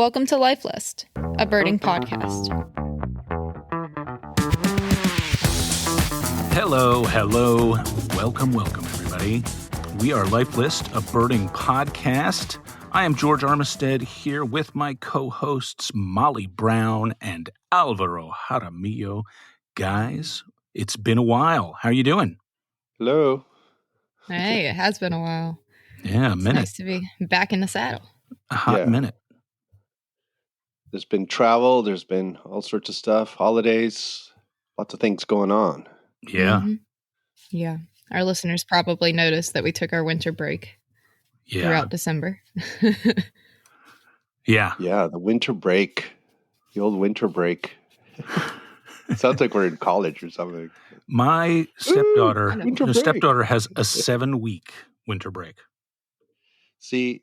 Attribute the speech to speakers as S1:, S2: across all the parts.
S1: Welcome to Life List, a birding podcast.
S2: Hello. Welcome, everybody. We are Life List, a birding podcast. I am George Armistead here with my co-hosts Molly Brown and Alvaro Jaramillo. Guys, it's been a while. How are you doing?
S3: Hello.
S1: Hey, it has been a while.
S2: Yeah, a minute.
S1: Nice to be back in the saddle.
S2: A hot minute.
S3: There's been travel. There's been all sorts of stuff. Holidays. Lots of things going on.
S2: Yeah.
S1: Mm-hmm. Yeah. Our listeners probably noticed that we took our winter break throughout December.
S2: Yeah.
S3: Yeah, the winter break. The old winter break. It sounds like we're in college or something.
S2: My stepdaughter,
S3: winter
S2: stepdaughter has a 7-week winter break.
S3: See,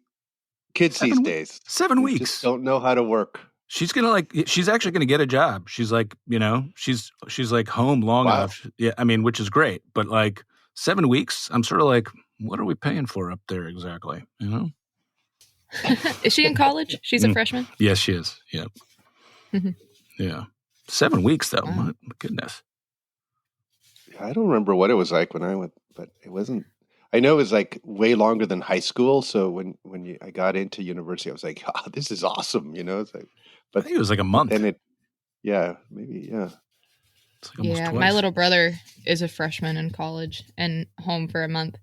S3: kids these days.
S2: 7 weeks.
S3: Just don't know how to work.
S2: She's actually gonna get a job. She's like, she's like home long enough. Yeah, I mean, which is great. But like 7 weeks, I'm sort of like, what are we paying for up there exactly? You know?
S1: Is she in college? She's a freshman?
S2: Yes, she is. Yeah. Yeah. 7 weeks though.
S1: Wow.
S2: My goodness.
S3: I don't remember what it was like when I went, but it wasn't. I know it was like way longer than high school. So when I got into university, I was like, oh, this is awesome. It's like,
S2: I think it was like a month.
S3: Then maybe.
S2: It's like almost twice.
S1: My little brother is a freshman in college and home for a month.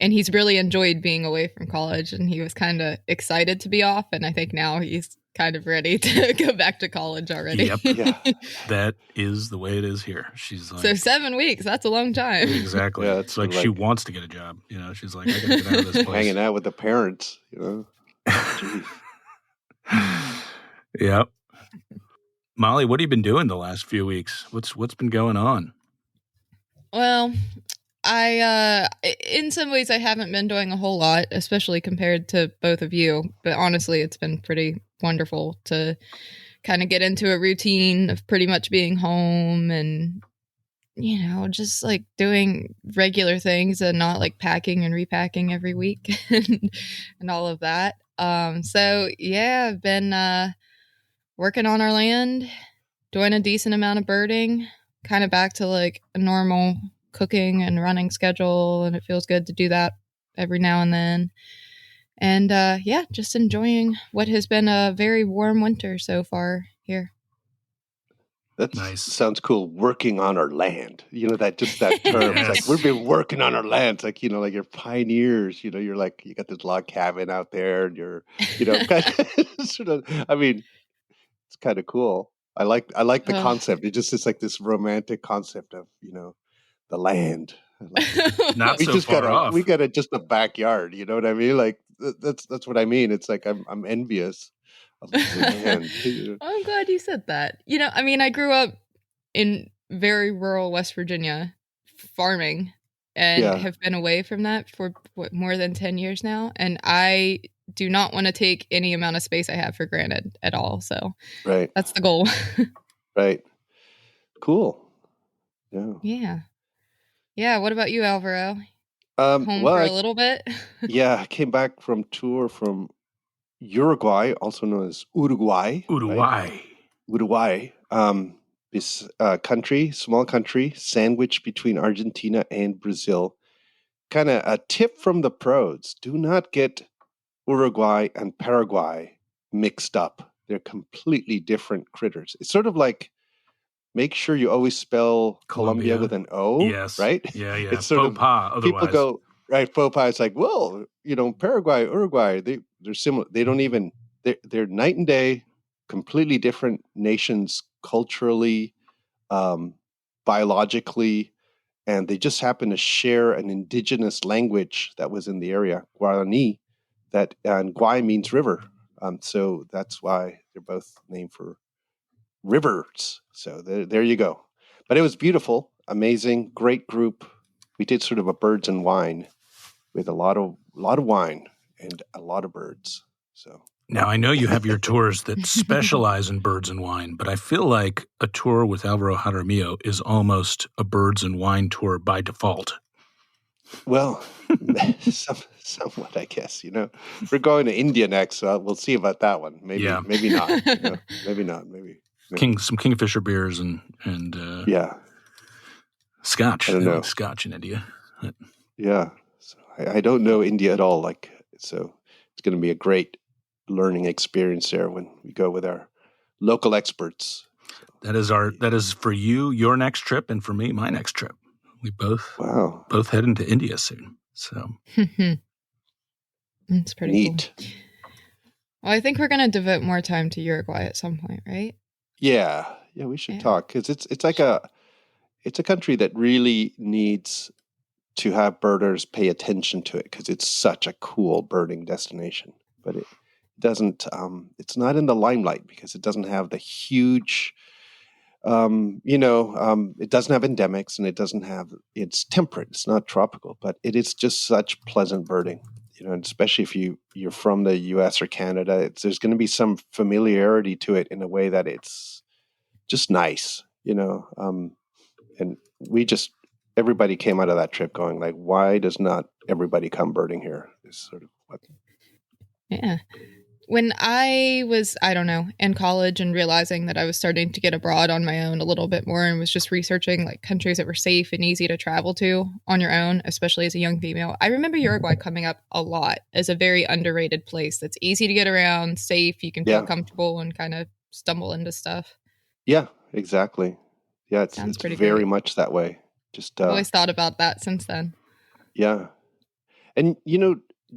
S1: And he's really enjoyed being away from college. And he was kind of excited to be off. And I think now he's kind of ready to go back to college already.
S2: Yep.
S3: Yeah.
S2: That is the way it is here. She's like,
S1: So 7 weeks, that's a long time.
S2: Exactly.
S3: Yeah,
S2: it's like she wants to get a job. She's like, I gotta get out of this place.
S3: Hanging out with the parents,
S2: Yep. Molly, what have you been doing the last few weeks? What's been going on?
S1: Well, I in some ways I haven't been doing a whole lot, especially compared to both of you. But honestly, it's been pretty wonderful to kind of get into a routine of pretty much being home and just like doing regular things and not like packing and repacking every week and all of that. So yeah, I've been working on our land, doing a decent amount of birding, kind of back to like a normal cooking and running schedule, and it feels good to do that every now and then. And just enjoying what has been a very warm winter so far here.
S3: That's
S2: nice.
S3: Sounds cool. Working on our land. That term.
S2: Yes.
S3: It's like we've been working on our land. It's like, like you're pioneers, you're like, you got this log cabin out there and you're, sort of, I mean, it's kind of cool. I like the concept. It's like this romantic concept of, the land.
S2: Not so far off.
S3: We got just a backyard. You know what I mean? Like that's what I mean. It's like I'm envious of the land.
S1: I'm glad you said that. I grew up in very rural West Virginia farming and have been away from that for more than 10 years now. And I do not want to take any amount of space I have for granted at all. So that's the goal.
S3: Right. Cool.
S1: Yeah. Yeah. What about you, Alvaro? Home for a little bit?
S3: I came back from tour from Uruguay, also known as Uruguay.
S2: Uruguay.
S3: Uruguay. This small country, sandwiched between Argentina and Brazil. Kind of a tip from the pros. Do not get Uruguay and Paraguay mixed up. They're completely different critters. It's sort of like, make sure you always spell Colombia with an O.
S2: Yes.
S3: Right?
S2: Yeah.
S3: It's sort
S2: faux pas,
S3: of, people go, right, faux pas. It's like, well, Paraguay, Uruguay, they're similar. They don't even, they're night and day, completely different nations culturally, biologically, and they just happen to share an indigenous language that was in the area, Guarani, and Guay means river. So that's why they're both named for rivers. So there you go. But it was beautiful, amazing, great group. We did sort of a birds and wine with a lot of wine and a lot of birds. So
S2: now I know you have your tours that specialize in birds and wine, but I feel like a tour with Alvaro Jaramillo is almost a birds and wine tour by default.
S3: Well, somewhat, I guess. We're going to India next, so we'll see about that one.
S2: Yeah.
S3: Maybe not. Maybe not. Maybe.
S2: Some Kingfisher beers and
S3: Yeah,
S2: Scotch.
S3: I don't
S2: They like
S3: know.
S2: Scotch in India.
S3: Yeah, so I don't know India at all. So it's going to be a great learning experience there when we go with our local experts.
S2: That is for you your next trip, and for me my next trip. We both
S3: Wow,
S2: head into India soon. So
S1: That's pretty
S3: neat.
S1: cool. Well, I think we're going to devote more time to Uruguay at some point, right?
S3: Yeah, we should
S1: Yeah.
S3: talk because it's a country that really needs to have birders pay attention to it because it's such a cool birding destination. But it doesn't. It's not in the limelight because it doesn't have the huge. It doesn't have endemics and it doesn't have. It's temperate. It's not tropical, but it is just such pleasant birding. And especially if you're from the U.S. or Canada, there's going to be some familiarity to it in a way that it's just nice. And everybody came out of that trip going like, why does not everybody come birding here? Is sort of what.
S1: Yeah. When I was, I don't know, in college and realizing that I was starting to get abroad on my own a little bit more and was just researching like countries that were safe and easy to travel to on your own, especially as a young female, I remember Uruguay coming up a lot as a very underrated place that's easy to get around, safe, you can feel
S3: Yeah.
S1: comfortable and kind of stumble into stuff.
S3: Yeah, exactly. Yeah,
S1: Sounds
S3: it's
S1: pretty
S3: very
S1: great.
S3: much that way. Just
S1: I've always thought about that since then.
S3: yeah. And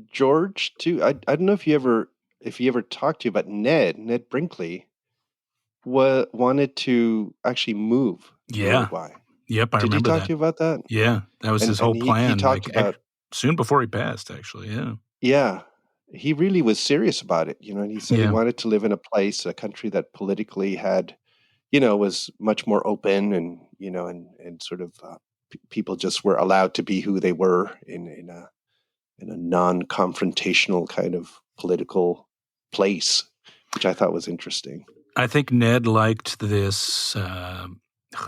S3: George too, I don't know if he ever talked to you, but Ned Brinkley wanted to actually move to
S2: Yeah.
S3: Uruguay.
S2: Yep, I
S3: Did he
S2: remember
S3: talk
S2: that.
S3: to you about that?
S2: Yeah, that was his whole
S3: And
S2: plan.
S3: he talked about
S2: soon before he passed, actually. Yeah.
S3: Yeah, he really was serious about it, and he said he
S2: Yeah.
S3: wanted to live in a country that politically had, was much more open and sort of people just were allowed to be who they were in a non-confrontational kind of political place, which I thought was interesting.
S2: I think Ned liked this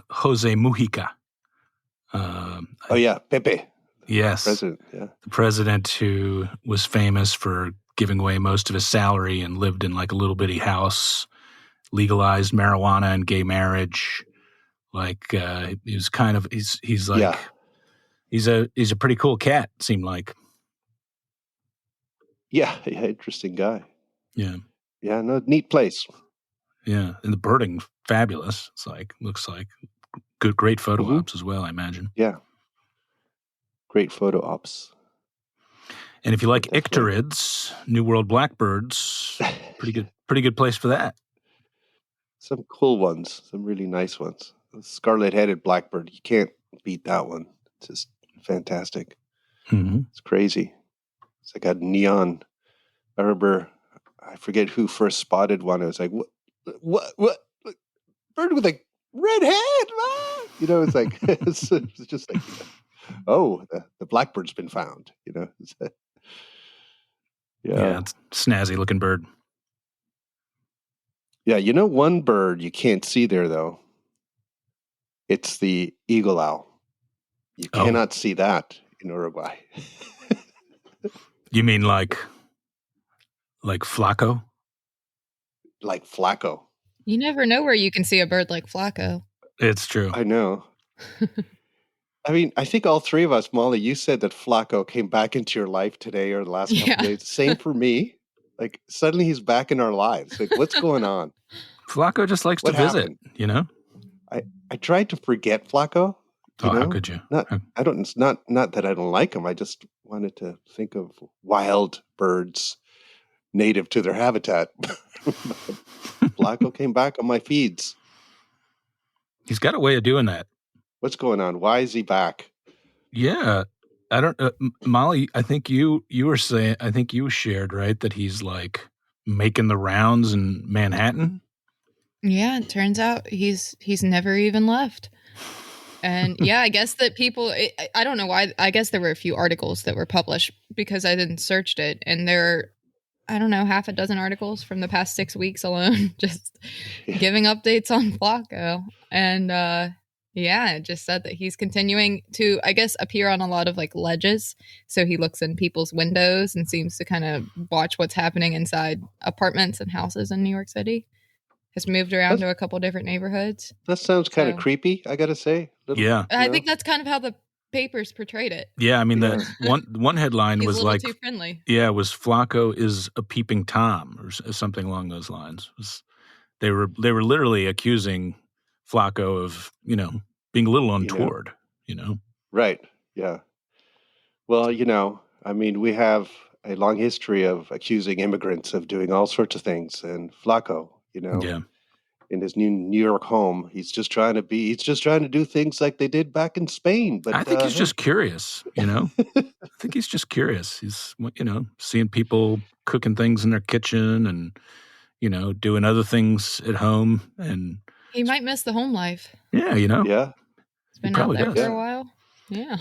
S2: Jose Mujica.
S3: Oh yeah, Pepe.
S2: Yes.
S3: President, yeah.
S2: The president who was famous for giving away most of his salary and lived in like a little bitty house, legalized marijuana and gay marriage. Like he was kind of he's like
S3: Yeah.
S2: he's a pretty cool cat, seemed like.
S3: Yeah, interesting guy.
S2: Yeah.
S3: Yeah, no, neat place.
S2: Yeah, and the birding fabulous. It's like looks like great photo ops as well, I imagine.
S3: Yeah, great photo ops.
S2: And if you like icterids, New World blackbirds, pretty good place for that.
S3: Some cool ones, some really nice ones. The scarlet-headed blackbird, you can't beat that one. It's just fantastic.
S2: Mm-hmm.
S3: It's crazy. It's like a neon. I remember, I forget who first spotted one. It was like, what? Bird with a red head, ah! It's like it's just like, oh, the blackbird's been found. Yeah,
S2: it's a snazzy looking bird.
S3: Yeah, one bird you can't see there though. It's the eagle owl. You cannot see that in Uruguay.
S2: You mean like Flaco?
S3: Like Flaco.
S1: You never know where you can see a bird like Flaco.
S2: It's true.
S3: I know. I mean, I think all three of us, Molly, you said that Flaco came back into your life today or the last couple of days. Same for me. Like suddenly he's back in our lives. Like what's going on?
S2: Flaco just likes to visit,
S3: I tried to forget Flaco.
S2: How could you?
S3: It's not that I don't like him. I just wanted to think of wild birds native to their habitat. Flaco came back on my feeds.
S2: He's got a way of doing that.
S3: What's going on? Why is he back?
S2: Yeah, I don't. Molly, I think you were saying. I think you shared right that he's like making the rounds in Manhattan.
S1: Yeah, it turns out he's never even left. And yeah, I guess that people, I don't know why, I guess there were a few articles that were published because I didn't search it. And there are, I don't know, half a dozen articles from the past 6 weeks alone, just giving updates on Flaco. And Yeah, it just said that he's continuing to, I guess, appear on a lot of like ledges. So he looks in people's windows and seems to kind of watch what's happening inside apartments and houses in New York City. Has moved around
S3: That's,
S1: to a couple different neighborhoods.
S3: that sounds kind of
S1: So
S3: creepy, I gotta say. Little,
S2: Yeah.
S1: I think that's kind of how the papers portrayed it.
S2: Yeah, I mean that
S3: Yeah.
S2: one headline
S1: He's a
S2: was
S1: little
S2: like,
S1: too friendly.
S2: yeah, was Flacco is a peeping Tom or something along those lines. They were literally accusing Flacco of, being a little untoward,
S3: Right. Yeah. Well, I mean, we have a long history of accusing immigrants of doing all sorts of things, and Flacco,
S2: Yeah.
S3: in his New York home, he's just trying to do things like they did back in Spain. But
S2: I think he's
S3: hey.
S2: just curious, I think he's just curious. He's, seeing people cooking things in their kitchen and, doing other things at home. And
S1: He might miss the home life.
S2: yeah,
S3: Yeah,
S1: He's
S2: he
S1: been out
S2: probably
S1: there
S2: does.
S1: for a
S3: Yeah.
S1: while. Yeah.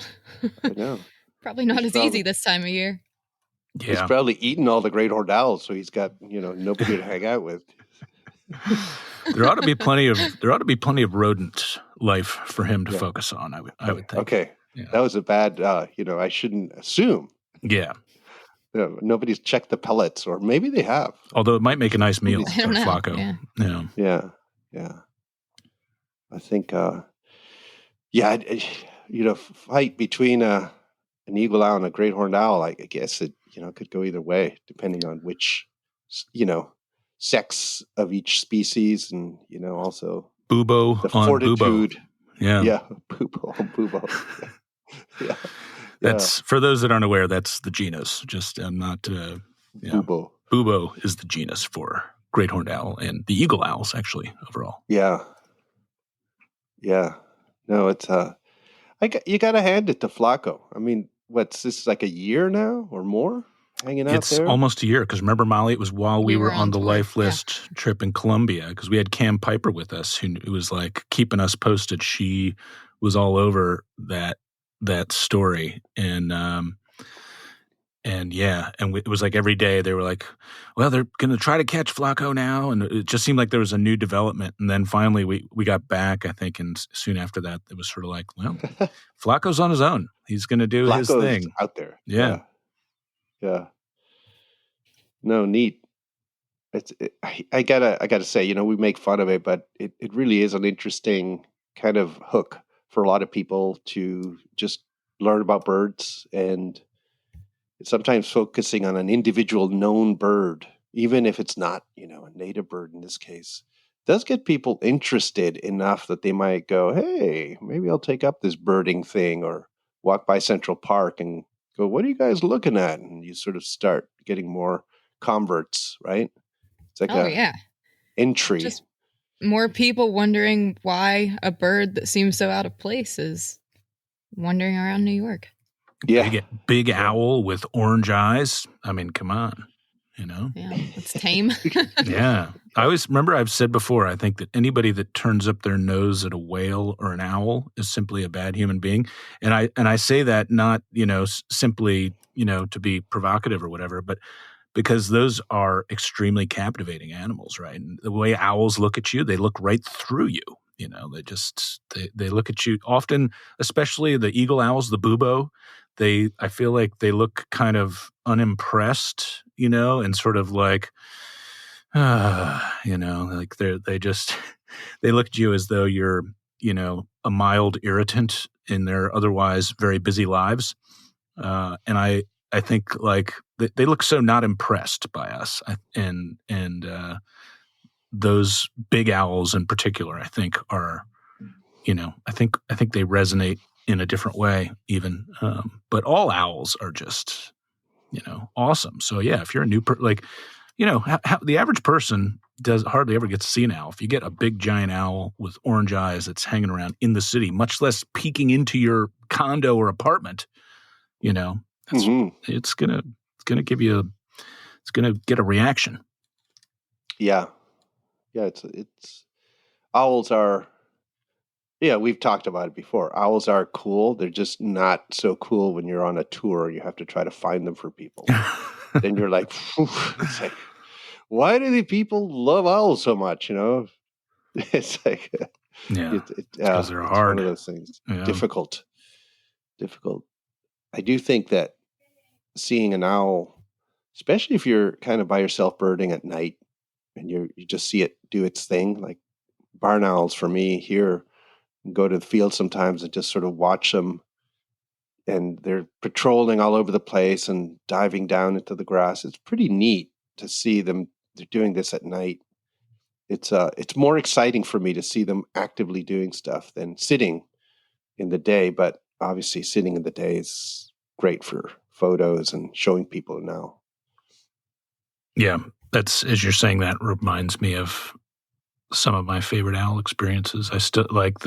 S3: I know.
S1: Probably not
S3: He's
S1: as
S3: probably-
S1: easy this time of year.
S3: He's
S2: Yeah.
S3: probably eaten all the great hornels, so he's got nobody to hang out with.
S2: There ought to be plenty of rodent life for him to
S3: Yeah.
S2: focus on. I would think.
S3: Okay,
S2: Yeah.
S3: that was a bad. I shouldn't assume.
S2: Yeah.
S3: Nobody's checked the pellets, or maybe they have.
S2: Although it might make a nice meal
S1: I don't
S2: for
S1: know.
S2: Flacco.
S1: Yeah.
S3: Yeah. I think. Fight between an eagle owl and a great horned owl. I guess it could go either way depending on which sex of each species, and also
S2: Bubo
S3: the
S2: on
S3: fortitude.
S2: Bubo. Yeah.
S3: Bubo on Bubo. Yeah.
S2: That's for those that aren't aware. That's the genus. Just I'm not.
S3: Bubo.
S2: Bubo is the genus for great horned owl and the eagle owls, actually, overall.
S3: Yeah. Yeah. No, it's you got to hand it to Flacco. I mean, what's this, like a year now or more hanging out
S2: It's
S3: there?
S2: almost a year because remember, Molly, it was while we were on the
S1: tour,
S2: Life List trip in Colombia because we had Cam Piper with us who was like keeping us posted. She was all over that story and it was like every day they were like, well, they're going to try to catch Flacco now. And it just seemed like there was a new development. And then finally we got back, I think, and soon after that, it was sort of like, well, Flacco's on his own. He's going to do his thing.
S3: Out there.
S2: Yeah.
S3: Yeah. No, neat. I gotta say, we make fun of it, but it really is an interesting kind of hook for a lot of people to just learn about birds, and sometimes focusing on an individual known bird, even if it's not, a native bird in this case, does get people interested enough that they might go, hey, maybe I'll take up this birding thing, or walk by Central Park and go, what are you guys looking at? And you sort of start getting more converts, right? It's like entry.
S1: Just more people wondering why a bird that seems so out of place is wandering around New York.
S3: Yeah.
S2: Big owl with orange eyes. I mean, come on,
S1: Yeah, it's tame.
S2: Yeah. I always remember I've said before, I think that anybody that turns up their nose at a whale or an owl is simply a bad human being. And I say that not, simply, to be provocative or whatever, but because those are extremely captivating animals, right? And the way owls look at you, they look right through you. They look at you often, especially the eagle owls, the bubo. I feel like they look kind of unimpressed, and sort of like, like they look at you as though you're, a mild irritant in their otherwise very busy lives. And I think like they look so not impressed by us. And those big owls in particular, I think are, I think they resonate in a different way even. But all owls are just, awesome. So yeah, if you're a new the average person does hardly ever get to see an owl. If you get a big giant owl with orange eyes that's hanging around in the city, much less peeking into your condo or apartment, it's gonna give you it's gonna get a reaction.
S3: Yeah. Yeah, it's owls are, we've talked about it before. Owls are cool. They're just not so cool when you're on a tour. You have to try to find them for people. Then you're like, it's like, why do the people love owls so much? It's like,
S2: Yeah, because they're
S3: It's one
S2: hard.
S3: of those things.
S2: Yeah.
S3: Difficult. I do think that seeing an owl, especially if you're kind of by yourself birding at night and you just see it do its thing, like barn owls for me here, go to the field sometimes and just sort of watch them, and they're patrolling all over the place and diving down into the grass. It's pretty neat to see them. They're doing this at night. It's more exciting for me to see them actively doing stuff than sitting in the day. But obviously, sitting in the day is great for photos and showing people now.
S2: Yeah, that's, as you're saying, that reminds me of some of my favorite owl experiences. I still like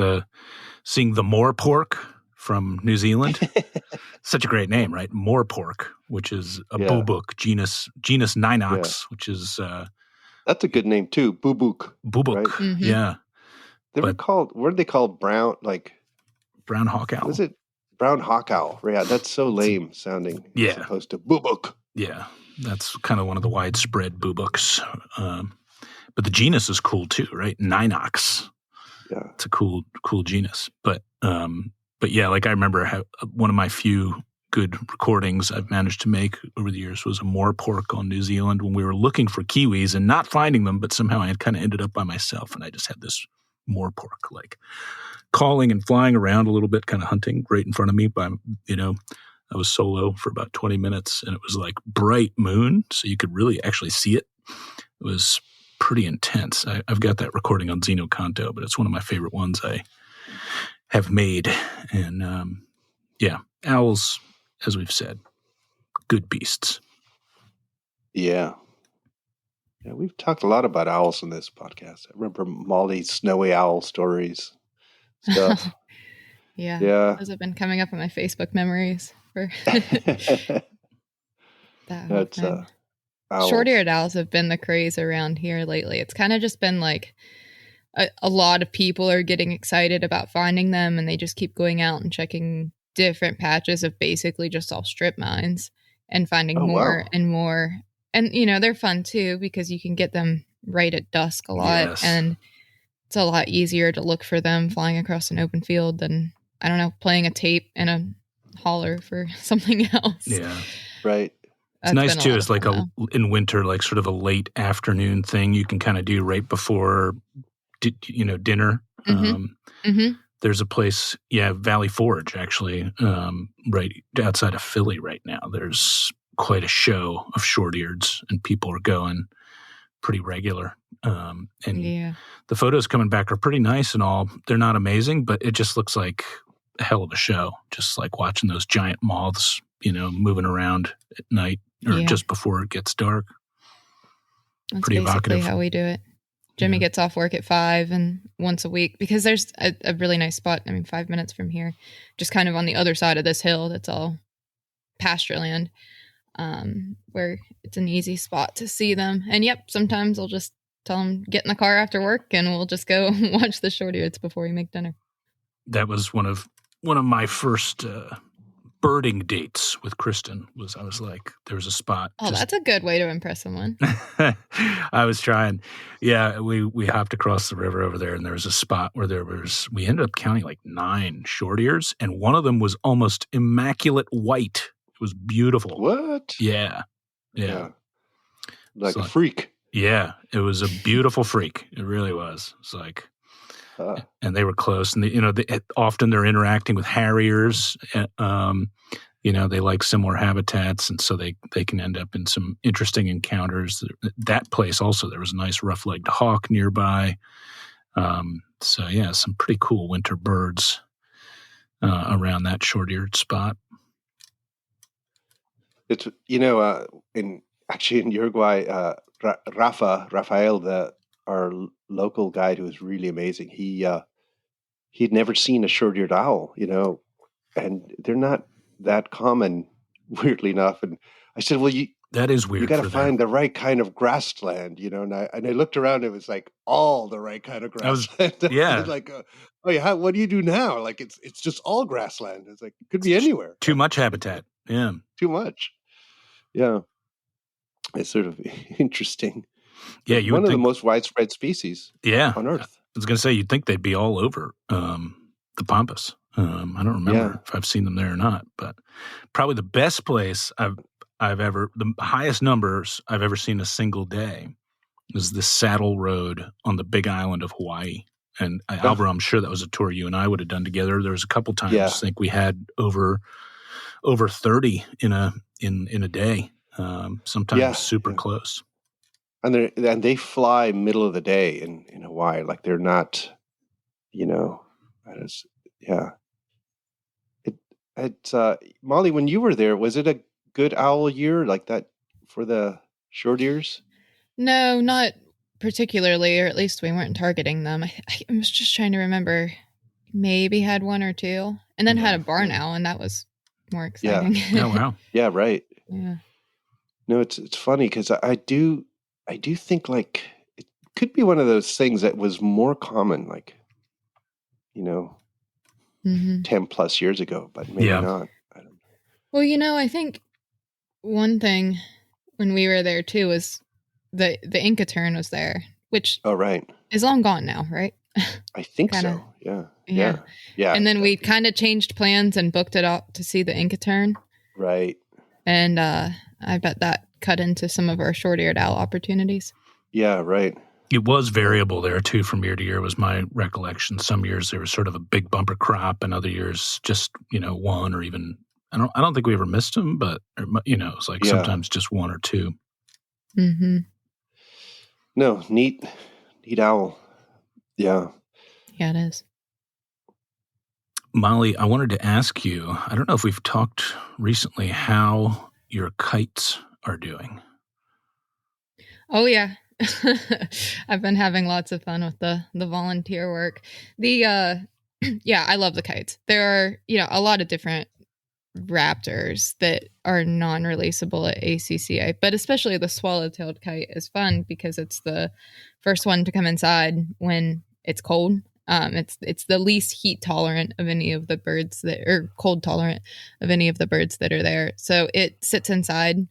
S2: seeing the moorpork from New Zealand. Such a great name, right? Moorpork, which is a bubuk genus Ninox, which is
S3: that's a good name too. Bubuk.
S2: Bubuk,
S3: right?
S1: Mm-hmm.
S2: Yeah.
S3: What are they called?
S2: Brown hawk owl.
S3: Was it brown hawk owl? Yeah, that's so lame sounding.
S2: Yeah.
S3: As opposed to bubuk.
S2: Yeah, that's kind of one of the widespread bubuks. But the genus is cool too, right? Ninox.
S3: Yeah,
S2: it's a cool genus. But yeah, like I remember one of my few good recordings I've managed to make over the years was a moorpork on New Zealand when we were looking for kiwis and not finding them, but somehow I had kind of ended up by myself, and I just had this moorpork like calling and flying around a little bit, kind of hunting right in front of me. I was solo for about 20 minutes, and it was like bright moon, so you could really actually see it. It was pretty intense. I've got that recording on Zeno Canto, but it's one of my favorite ones I have made. And yeah, owls, as we've said, good beasts.
S3: Yeah, we've talked a lot about owls in this podcast. I remember Molly's snowy owl stories stuff.
S1: Yeah, those have been coming up in my Facebook memories for that whole thing. Short-eared owls have been the craze around here lately. It's kind of just been like a lot of people are getting excited about finding them, and they just keep going out and checking different patches of basically just all strip mines and finding more and more. And, they're fun too because you can get them right at dusk a lot.
S2: Yes.
S1: And it's a lot easier to look for them flying across an open field than, I don't know, playing a tape in a holler for something else.
S2: Yeah.
S3: Right.
S2: It's nice too. It's like in winter, like sort of a late afternoon thing you can kind of do right before, dinner.
S1: Mm-hmm.
S2: There's a place, Valley Forge, actually, right outside of Philly right now. There's quite a show of short-eareds, and people are going pretty regular. And the photos coming back are pretty nice and all. They're not amazing, but it just looks like a hell of a show. Just like watching those giant moths, moving around at night or just before it gets dark.
S1: That's
S2: pretty
S1: basically
S2: evocative.
S1: How we do it. Jimmy gets off work at 5 and once a week, because there's a really nice spot. 5 minutes from here, just kind of on the other side of this hill. That's all pasture land, where it's an easy spot to see them. And sometimes I'll just tell him, get in the car after work and we'll just go watch the short-eareds before we make dinner.
S2: That was one of my first birding dates with Kristen. I was like, there was a spot.
S1: Oh, that's a good way to impress someone.
S2: I was trying. Yeah, we hopped across the river over there, and there was a spot where we ended up counting like 9 short-ears, and one of them was almost immaculate white. It was beautiful.
S3: What?
S2: Yeah.
S3: Like a freak.
S2: Yeah, it was a beautiful freak. It really was. It's like, and they were close, and often they're interacting with harriers. They like similar habitats, and so they can end up in some interesting encounters. That place also, there was a nice rough-legged hawk nearby. Some pretty cool winter birds around that short-eared spot.
S3: It's in Uruguay, Rafael, our local guide, who was really amazing. He'd never seen a short-eared owl, and they're not that common, weirdly enough. And I said, well,
S2: that is weird.
S3: You got to find the right kind of grassland, and I looked around. It was like all the right kind of grassland.
S2: Yeah.
S3: Like, what do you do now? Like it's just all grassland. It's like it could be anywhere.
S2: Too much habitat. Yeah.
S3: Too much. Yeah. It's sort of interesting.
S2: Yeah,
S3: one of the most widespread species.
S2: Yeah.
S3: On Earth.
S2: was going to say, you'd think they'd be all over the Pampas. I don't remember if I've seen them there or not, but probably the best place the highest numbers I've ever seen a single day is the Saddle Road on the Big Island of Hawaii. And Alvaro, I'm sure that was a tour you and I would have done together. There was a couple times I think we had over 30 in a day. Sometimes super close.
S3: And they fly middle of the day in Hawaii. Like they're not, Molly, when you were there, was it a good owl year like that for the short ears?
S1: No, not particularly, or at least we weren't targeting them. I was just trying to remember. Maybe had one or two, and then had a barn owl, and that was more exciting.
S2: Oh wow!
S3: Yeah, right.
S1: Yeah.
S3: No, it's funny because I do think like it could be one of those things that was more common, like 10 plus years ago, but maybe not. I don't know.
S1: Well, I think one thing when we were there too was the Inca tern was there, which is long gone now, right?
S3: I think so. Yeah.
S1: And then we kind of changed plans and booked it out to see the Inca tern.
S3: Right.
S1: And I bet that cut into some of our short-eared owl opportunities.
S3: Yeah, right.
S2: It was variable there too from year to year was my recollection. Some years there was sort of a big bumper crop, and other years just one or even I don't think we ever missed them, but it's like sometimes just one or two.
S1: Mm-hmm.
S3: No, neat owl. Yeah.
S1: Yeah, it is.
S2: Molly, I wanted to ask you, I don't know if we've talked recently how your kites are doing.
S1: Oh, yeah. I've been having lots of fun with the volunteer work. I love the kites. There are, a lot of different raptors that are non-releasable at ACCA, but especially the swallow-tailed kite is fun because it's the first one to come inside when it's cold. It's the least heat tolerant of any of the birds or cold tolerant of any of the birds that are there. So it sits inside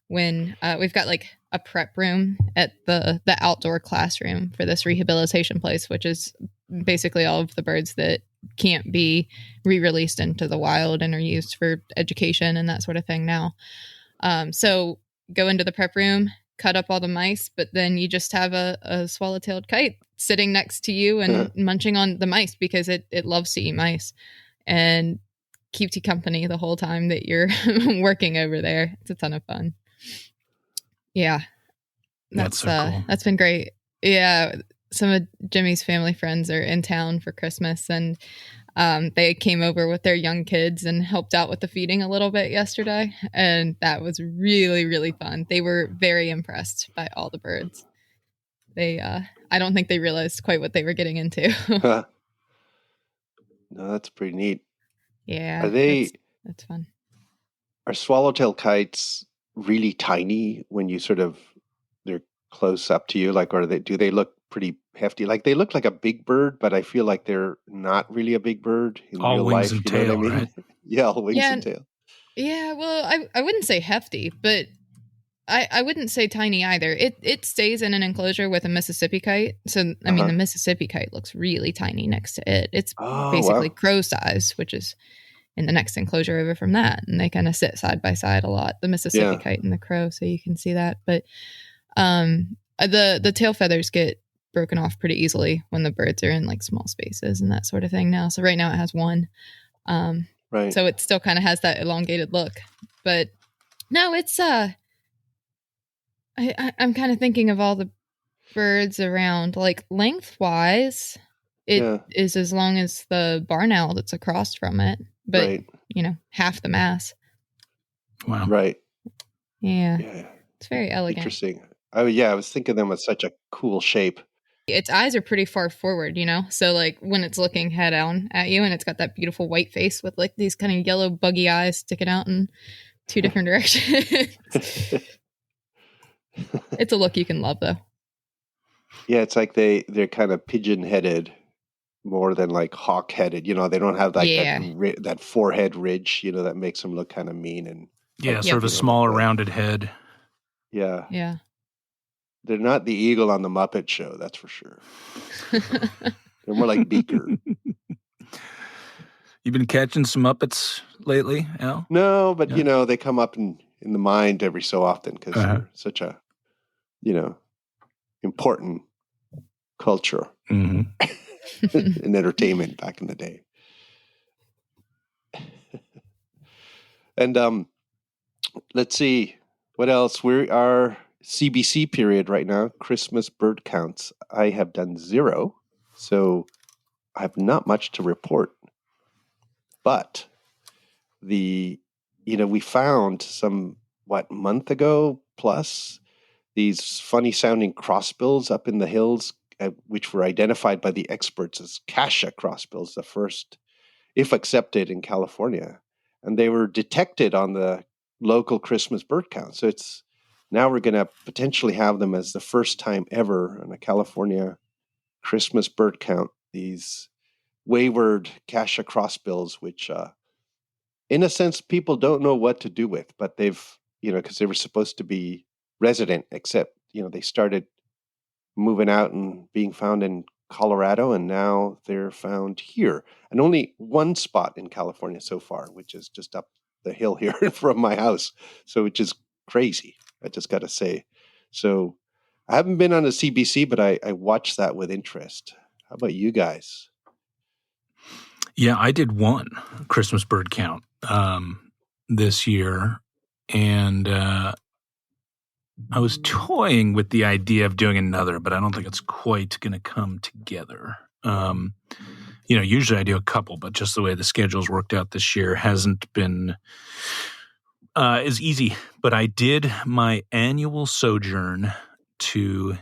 S1: when we've got like a prep room at the outdoor classroom for this rehabilitation place, which is basically all of the birds that can't be re-released into the wild and are used for education and that sort of thing now. So go into the prep room, cut up all the mice, but then you just have a swallow-tailed kite sitting next to you and munching on the mice because it loves to eat mice and keeps you company the whole time that you're working over there. It's a ton of fun. Yeah.
S2: That's so cool.
S1: That's been great. Yeah. Some of Jimmy's family friends are in town for Christmas, and they came over with their young kids and helped out with the feeding a little bit yesterday. And that was really, really fun. They were very impressed by all the birds. I don't think they realized quite what they were getting into.
S3: No, that's pretty neat.
S1: Yeah. That's fun.
S3: Are swallowtail kites really tiny when you they're close up to you? Like, do they look pretty hefty? Like they look like a big bird, but I feel like they're not really a big bird in
S2: all
S3: real
S2: wings
S3: life.
S2: And tail, know what I mean?
S3: Right? Yeah, all wings and tail.
S1: Yeah, well, I wouldn't say hefty, but I wouldn't say tiny either. It stays in an enclosure with a Mississippi kite. So, I mean, the Mississippi kite looks really tiny next to it. It's basically crow size, which is in the next enclosure over from that. And they kind of sit side by side a lot, the Mississippi kite and the crow, so you can see that. But the tail feathers get broken off pretty easily when the birds are in like small spaces and that sort of thing now. So right now it has one.
S3: Right.
S1: So it still kind of has that elongated look. But no, it's I'm kind of thinking of all the birds around, like lengthwise, it is as long as the barn owl that's across from it, but half the mass.
S2: Wow.
S3: Right.
S1: Yeah. It's very elegant.
S3: Interesting. I was thinking them as such a cool shape.
S1: Its eyes are pretty far forward, so like when it's looking head on at you and it's got that beautiful white face with like these kind of yellow buggy eyes sticking out in two different directions. It's a look you can love, though.
S3: Yeah, it's like they're kind of pigeon-headed more than like hawk-headed. They don't have like that forehead ridge, that makes them look kind of mean and
S2: sort of a smaller rounded head.
S3: Yeah.
S1: Yeah.
S3: They're not the eagle on the Muppet Show, that's for sure. They're more like Beaker.
S2: You've been catching some Muppets lately, Al?
S3: No, but
S2: Yeah.
S3: they come up in the mind every so often because they're such a important culture in entertainment back in the day. And let's see what else. We are CBC period right now. Christmas bird counts. I have done 0, so I have not much to report. But we found some month ago plus these funny sounding crossbills up in the hills, which were identified by the experts as Kasha crossbills, the first, if accepted, in California. And they were detected on the local Christmas bird count. So now we're going to potentially have them as the first time ever on a California Christmas bird count, these wayward Kasha crossbills, which in a sense people don't know what to do with, but they've, because they were supposed to be resident, except, they started moving out and being found in Colorado, and now they're found here. And only one spot in California so far, which is just up the hill here from my house. So, which is crazy, I just got to say. So I haven't been on a CBC, but I watched that with interest. How about you guys?
S2: Yeah, I did one Christmas bird count this year, and I was toying with the idea of doing another, but I don't think it's quite going to come together. Usually I do a couple, but just the way the schedule's worked out this year hasn't been as easy. But I did my annual sojourn to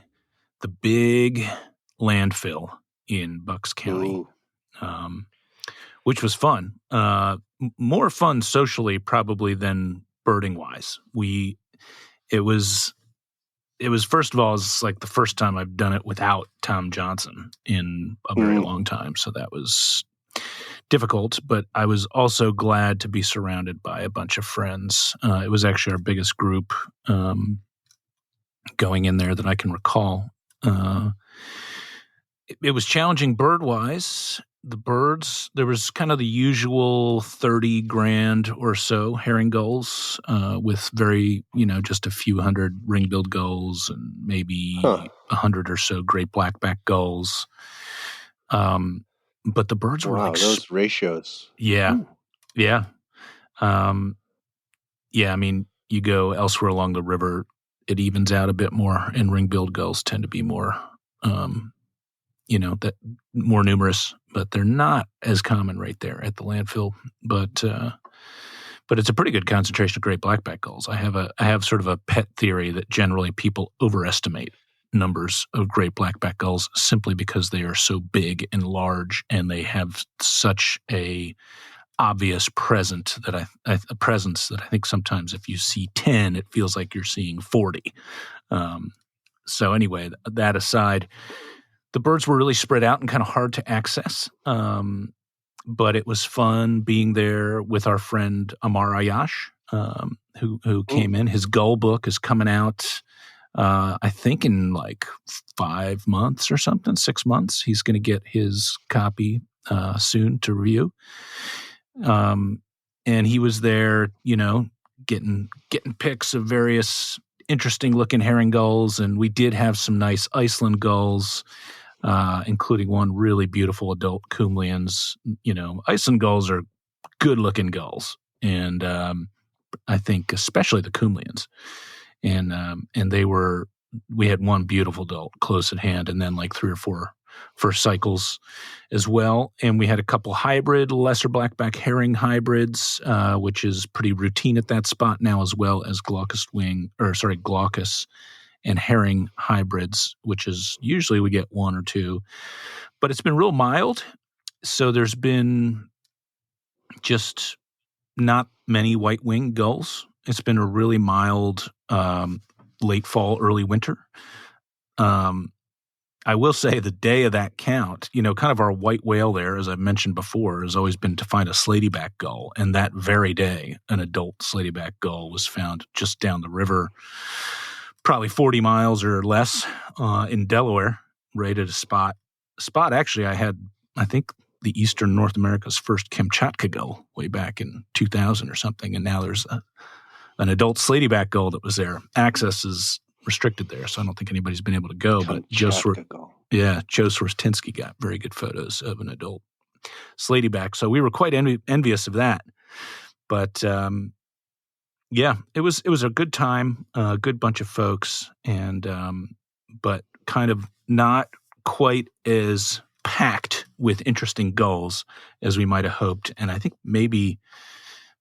S2: the big landfill in Bucks County, which was fun. More fun socially probably than birding wise. It was first of all, it's like the first time I've done it without Tom Johnson in a very long time. So that was difficult, but I was also glad to be surrounded by a bunch of friends. It was actually our biggest group going in there that I can recall. It was challenging bird-wise. The birds, there was kind of the usual 30 grand or so herring gulls with very, just a few hundred ring-billed gulls and maybe 100 or so great blackback gulls. But the birds were
S3: those ratios.
S2: Yeah. Ooh. Yeah. I mean, you go elsewhere along the river, it evens out a bit more, and ring-billed gulls tend to be more that more numerous, but they're not as common right there at the landfill. But it's a pretty good concentration of great blackback gulls. I have sort of a pet theory that generally people overestimate numbers of great blackback gulls simply because they are so big and large, and they have such a obvious presence that I think sometimes if you see 10, it feels like you're seeing 40. So anyway, that aside, the birds were really spread out and kind of hard to access, but it was fun being there with our friend Amar Ayash, who came in. His gull book is coming out, I think in like 5 months or something, 6 months. He's going to get his copy soon to review. And he was there, getting pics of various interesting looking herring gulls, and we did have some nice Iceland gulls. Including one really beautiful adult Kumlians. Iceland gulls are good-looking gulls, and I think especially the Kumlians. And we had one beautiful adult close at hand, and then like 3 or 4 first cycles as well. And we had a couple hybrid, lesser blackback herring hybrids, which is pretty routine at that spot now, as well as glaucus and herring hybrids, which is usually we get 1 or 2, but it's been real mild. So there's been just not many white-winged gulls. It's been a really mild late fall, early winter. I will say the day of that count, kind of our white whale there, as I mentioned before, has always been to find a slatyback gull. And that very day, an adult slatyback gull was found just down the river, probably 40 miles or less in Delaware, right at a spot. Actually, I think, the Eastern North America's first Kamchatka gull way back in 2000 or something. And now there's an adult slatyback gull that was there. Access is restricted there, so I don't think anybody's been able to go. But Joe Swartinsky got very good photos of an adult slatyback. So we were quite envious of that. But yeah, it was a good time, a good bunch of folks, and but kind of not quite as packed with interesting gulls as we might have hoped. And I think maybe,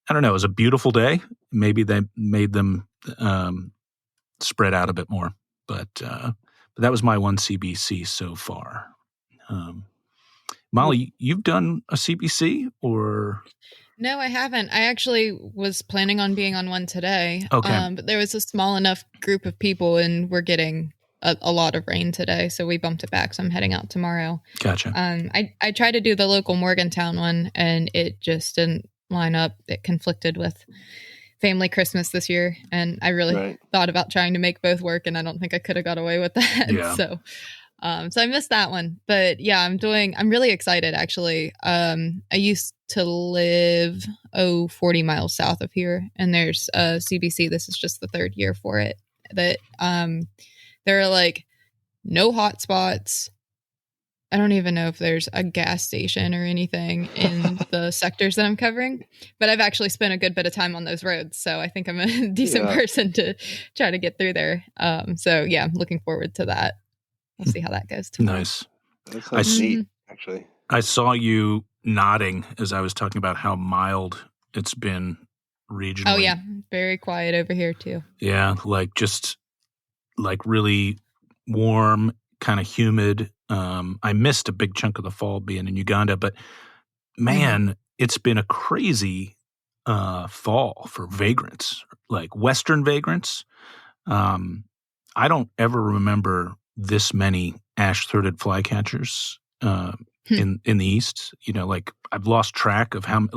S2: I don't know, it was a beautiful day. Maybe they made them spread out a bit more. But that was my one CBC so far. Molly, you've done a CBC or?
S1: No, I haven't. I actually was planning on being on one today.
S2: Okay.
S1: But there was a small enough group of people, and we're getting a lot of rain today, so we bumped it back. So I'm heading out tomorrow.
S2: Gotcha.
S1: I tried to do the local Morgantown one, and it just didn't line up. It conflicted with family Christmas this year, and I really thought about trying to make both work, and I don't think I could have got away with that.
S2: Yeah.
S1: So I missed that one. But yeah, I'm really excited, actually. I used to live 40 miles south of here, and there's a CBC. This is just the third year for it. That there are like no hot spots. I don't even know if there's a gas station or anything in the sectors that I'm covering, but I've actually spent a good bit of time on those roads. So I think I'm a decent person to try to get through there. So yeah, I'm looking forward to that. We'll see how that goes tomorrow.
S2: Nice.
S3: That sounds neat, actually.
S2: I saw you nodding as I was talking about how mild it's been regionally.
S1: Oh yeah, very quiet over here too.
S2: Yeah, just really warm, kind of humid. I missed a big chunk of the fall being in Uganda, but man, it's been a crazy fall for vagrants, like Western vagrants. I don't ever remember this many ash-throated flycatchers in the East. I've lost track of how,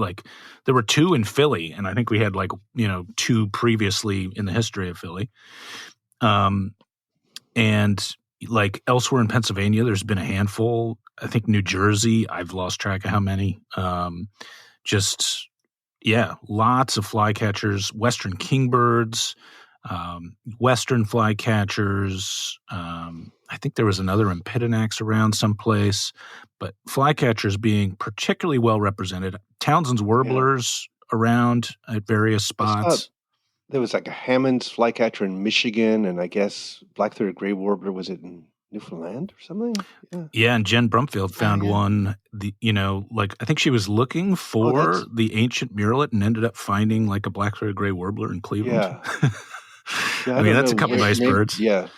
S2: there were 2 in Philly, and I think we had 2 previously in the history of Philly. And elsewhere in Pennsylvania, there's been a handful. I think New Jersey, I've lost track of how many. Lots of flycatchers, Western kingbirds, Western flycatchers. I think there was another Impedinax around someplace, but flycatchers being particularly well represented. Townsend's warblers around at various spots.
S3: There was a Hammond's flycatcher in Michigan, and I guess black-throated gray warbler, was it in Newfoundland or something?
S2: Yeah, and Jen Brumfield found one. I think she was looking for the ancient murrelet and ended up finding a black-throated gray warbler in Cleveland.
S3: Yeah.
S2: I mean, that's a couple nice birds.
S3: Yeah.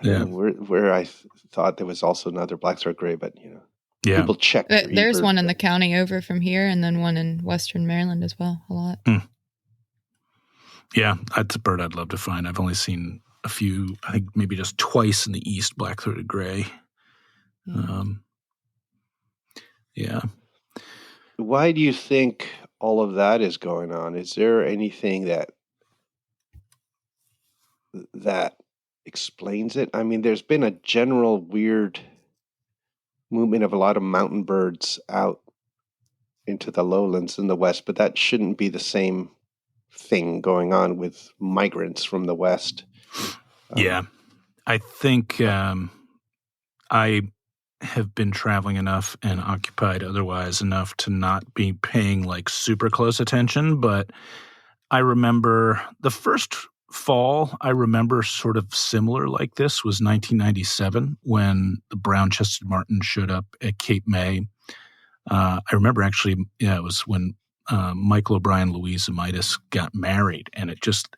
S3: Where I thought there was also another black-throated gray, but people check.
S1: There's one in the county over from here, and then one in Western Maryland as well. A lot.
S2: Yeah, that's a bird I'd love to find. I've only seen a few, I think maybe just twice in the East, black-throated gray. Yeah.
S3: Why do you think all of that is going on? Is there anything that explains it? I mean, there's been a general weird movement of a lot of mountain birds out into the lowlands in the West, but that shouldn't be the same thing going on with migrants from the West.
S2: Yeah. I think I have been traveling enough and occupied otherwise enough to not be paying super close attention, but I remember the first fall I remember sort of similar like this was 1997 when the brown-chested martin showed up at Cape May. I remember actually, it was when Michael O'Brien, Louisa Midas got married, and it just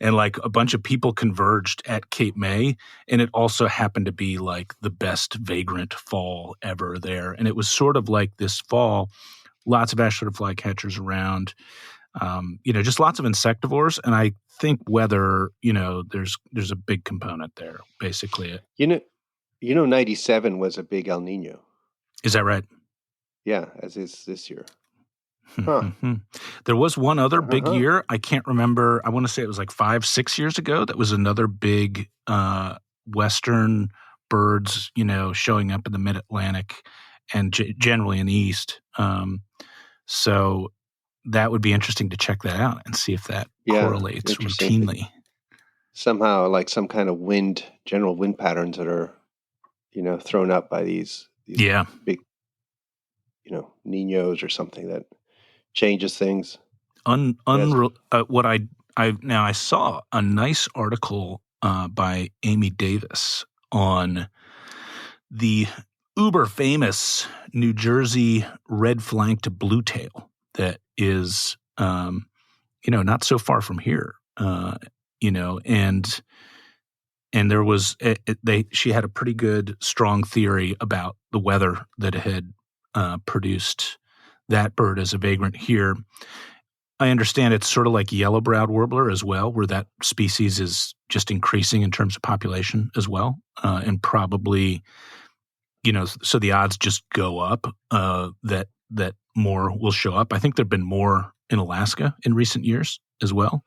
S2: and a bunch of people converged at Cape May, and it also happened to be the best vagrant fall ever there. And it was sort of this fall, lots of ash-throated flycatchers around, just lots of insectivores, and I think weather, there's a big component there. Basically,
S3: 97 was a big El Nino.
S2: Is that right?
S3: Yeah, as is this year. Huh.
S2: There was one other big
S3: Uh-huh.
S2: year. I can't remember. I want to say it was like 5-6 years ago. That was another big Western birds, showing up in the mid-Atlantic and generally in the East. So that would be interesting to check that out and see if that correlates
S3: interesting.
S2: routinely.
S3: Somehow, like some kind of general wind patterns that are, thrown up by these big, Ninos or something that changes things.
S2: What I saw a nice article by Amy Davis on the uber famous New Jersey red-flanked bluetail that is, not so far from here, and there was she had a pretty good strong theory about the weather that had produced that bird as a vagrant here. I understand it's sort of like yellow-browed warbler as well, where that species is just increasing in terms of population as well, and probably, so the odds just go up that more will show up. I think there've been more in Alaska in recent years as well.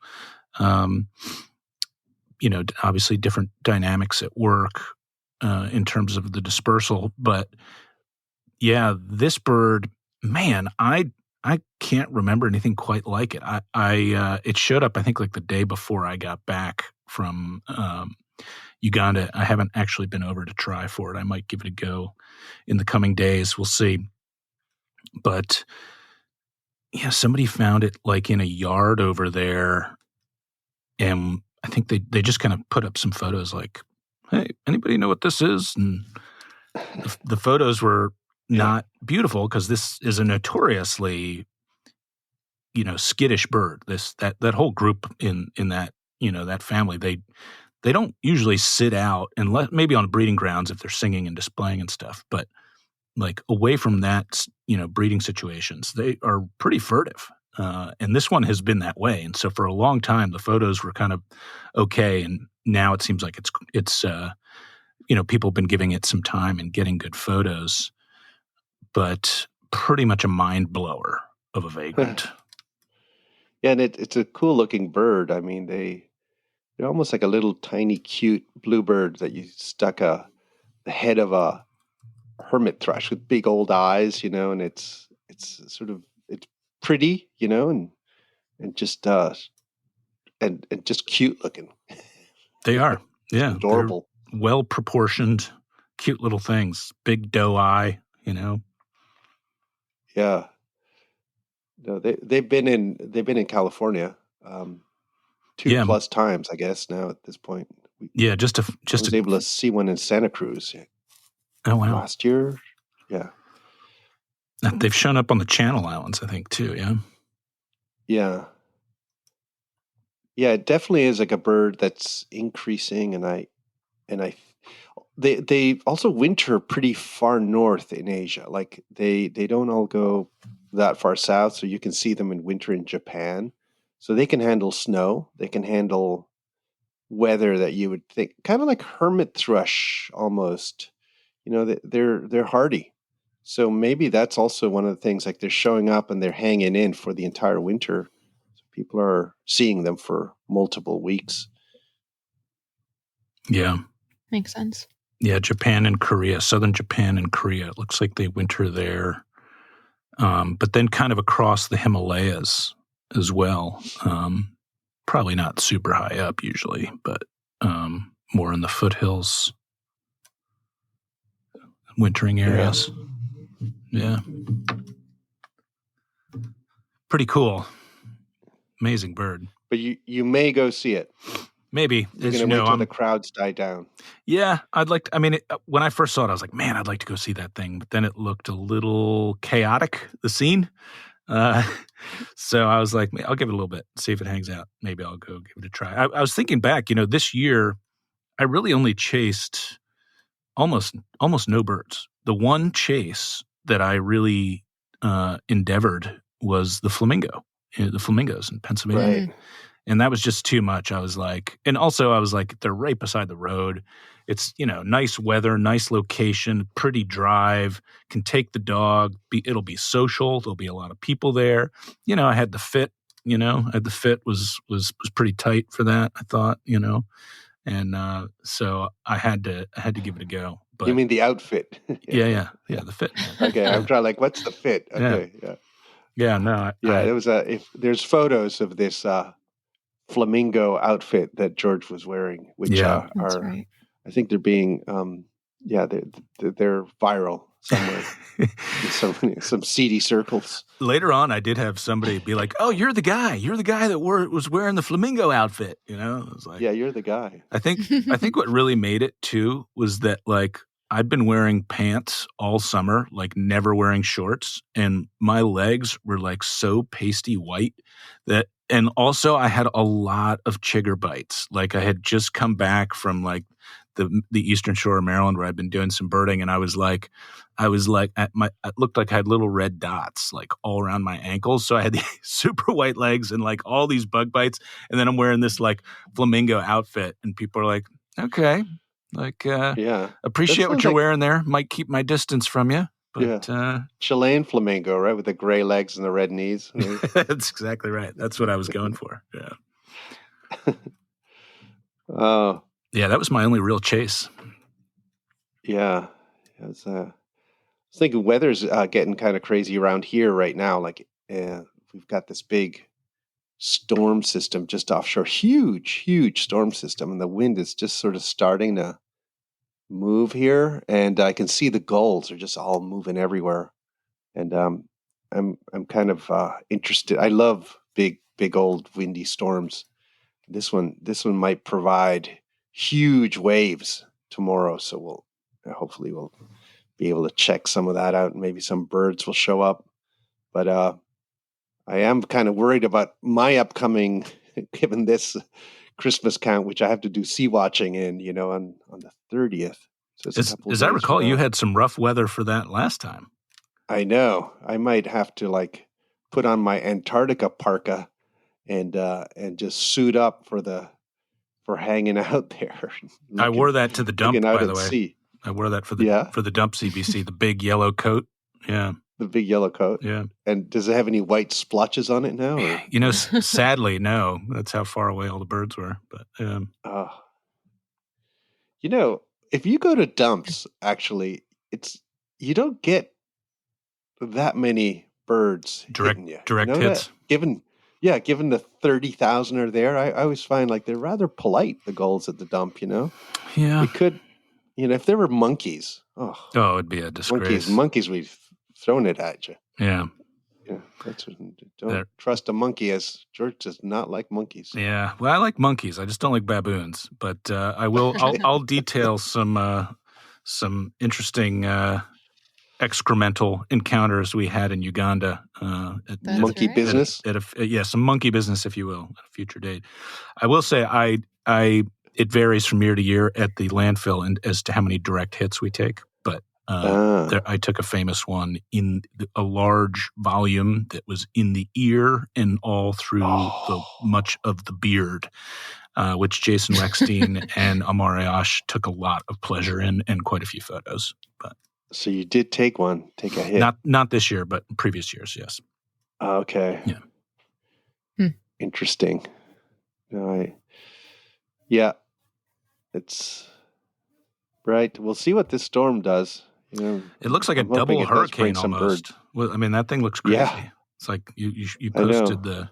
S2: Obviously different dynamics at work in terms of the dispersal, but yeah, this bird, man, I can't remember anything quite like it. It showed up, I think, like the day before I got back from Uganda. I haven't actually been over to try for it. I might give it a go in the coming days. We'll see. But yeah, somebody found it like in a yard over there, and I think they just kind of put up some photos like, hey, anybody know what this is? And the photos were not beautiful because this is a notoriously, skittish bird. That whole group in that, that family, they don't usually sit out unless maybe on breeding grounds if they're singing and displaying and stuff, but like away from that, breeding situations, they are pretty furtive. And this one has been that way. And so for a long time, the photos were kind of okay. And now it seems like it's people have been giving it some time and getting good photos, but pretty much a mind blower of a vagrant.
S3: Yeah, and it's a cool looking bird. I mean, they're almost like a little tiny cute bluebird that you stuck the head of a hermit thrush with big old eyes, and it's sort of it's pretty, and just and just cute looking.
S2: They are, yeah,
S3: adorable,
S2: well proportioned, cute little things. Big doe eye,
S3: Yeah. No, they've been in California 2+ times, I guess. Now at this point, I was able to see one in Santa Cruz.
S2: Oh wow!
S3: Last year, yeah.
S2: They've shown up on the Channel Islands, I think, too.
S3: Yeah. It definitely is like a bird that's increasing, and they also winter pretty far north in Asia. Like they don't all go that far south, so you can see them in winter in Japan. So they can handle snow. They can handle weather that you would think kind of like hermit thrush almost. They're hardy. So maybe that's also one of the things, like they're showing up and they're hanging in for the entire winter. So people are seeing them for multiple weeks.
S2: Yeah.
S1: Makes sense.
S2: Yeah, Japan and Korea, southern Japan and Korea. It looks like they winter there. But then kind of across the Himalayas as well. Probably not super high up usually, but more in the foothills, wintering areas. Yeah. Pretty cool. Amazing bird.
S3: But you may go see it.
S2: Maybe.
S3: You're going to wait till the crowds die down.
S2: Yeah, I'd like to. When I first saw it, I was like, man, I'd like to go see that thing. But then it looked a little chaotic, the scene. So I was like, I'll give it a little bit, see if it hangs out. Maybe I'll go give it a try. I was thinking back, this year, I really only chased almost no birds. The one chase that I really endeavored was the flamingos in Pennsylvania.
S3: Right.
S2: And that was just too much. I was like, they're right beside the road. It's, nice weather, nice location, pretty drive, can take the dog. It'll be social. There'll be a lot of people there. I had the fit, the fit was pretty tight for that, I thought, and so I had to give it a go. But
S3: you mean the outfit?
S2: yeah, the fit.
S3: Okay, I'm trying what's the fit? Okay,
S2: No,
S3: there was there's photos of this flamingo outfit that George was wearing, which
S1: That's
S3: are
S1: right.
S3: I think they're being they're viral somewhere in some seedy circles.
S2: Later on, I did have somebody be like, "Oh, you're the guy that was wearing the flamingo outfit." I was like,
S3: "Yeah, you're the guy."
S2: I think what really made it too was that like I'd been wearing pants all summer, like never wearing shorts, and my legs were like so pasty white and also I had a lot of chigger bites. Like I had just come back from like the Eastern Shore of Maryland where I'd been doing some birding, and I was like it looked like I had little red dots like all around my ankles. So I had these super white legs and like all these bug bites, and then I'm wearing this like flamingo outfit, and people are like, okay, like appreciate what you're wearing there. Might keep my distance from you. But
S3: Chilean flamingo, right, with the gray legs and the red knees.
S2: That's exactly right. That's what I was going for. Yeah.
S3: Oh.
S2: Yeah, that was my only real chase.
S3: Yeah. I was thinking weather's getting kind of crazy around here right now. Like we've got this big storm system just offshore, huge storm system, and the wind is just sort of starting to move here, and I can see the gulls are just all moving everywhere. And I'm kind of interested. I love big old windy storms. This one might provide huge waves tomorrow, so hopefully we'll be able to check some of that out, and maybe some birds will show up. But I am kind of worried about my upcoming, given this Christmas count, which I have to do sea watching in, on the 30th. So
S2: as I recall, you had some rough weather for that last time.
S3: I know. I might have to put on my Antarctica parka and just suit up for hanging out there.
S2: I wore that to the dump, by the way.
S3: Sea.
S2: I wore that for the dump CBC, the big yellow coat. Yeah.
S3: The big yellow coat.
S2: Yeah.
S3: And does it have any white splotches on it now? Or?
S2: Sadly, no. That's how far away all the birds were. But
S3: if you go to dumps, actually, you don't get that many birds hitting you.
S2: Direct hits.
S3: Given the 30,000 are there, I always find they're rather polite, the gulls at the dump.
S2: Yeah.
S3: It could, if there were monkeys. Oh,
S2: it'd be a disgrace.
S3: Monkeys, we've thrown it at you.
S2: Yeah.
S3: Yeah, don't trust a monkey, as George does not like monkeys.
S2: Yeah, well, I like monkeys. I just don't like baboons. But I'll detail some interesting excremental encounters we had in Uganda.
S3: Monkey business?
S2: Some monkey business, if you will, at a future date. I will say it varies from year to year at the landfill and as to how many direct hits we take. But I took a famous one in a large volume that was in the ear and all through much of the beard, which Jason Rexstein and Amar Ayash took a lot of pleasure in and quite a few photos. But
S3: so you did take a hit?
S2: Not this year, but previous years, yes.
S3: Okay.
S2: Yeah.
S3: Interesting. It's right. We'll see what this storm does.
S2: It looks like a double hurricane almost. Well, I mean, that thing looks crazy. Yeah. It's like you posted it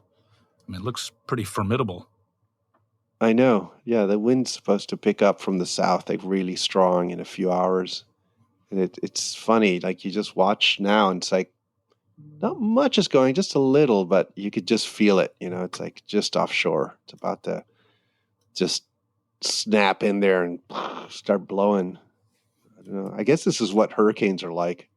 S2: looks pretty formidable.
S3: I know. Yeah, the wind's supposed to pick up from the south, really strong in a few hours. And it's funny, you just watch now and it's not much is going, just a little, but you could just feel it. It's just offshore. It's about to just snap in there and start blowing. I don't know. I guess this is what hurricanes are like,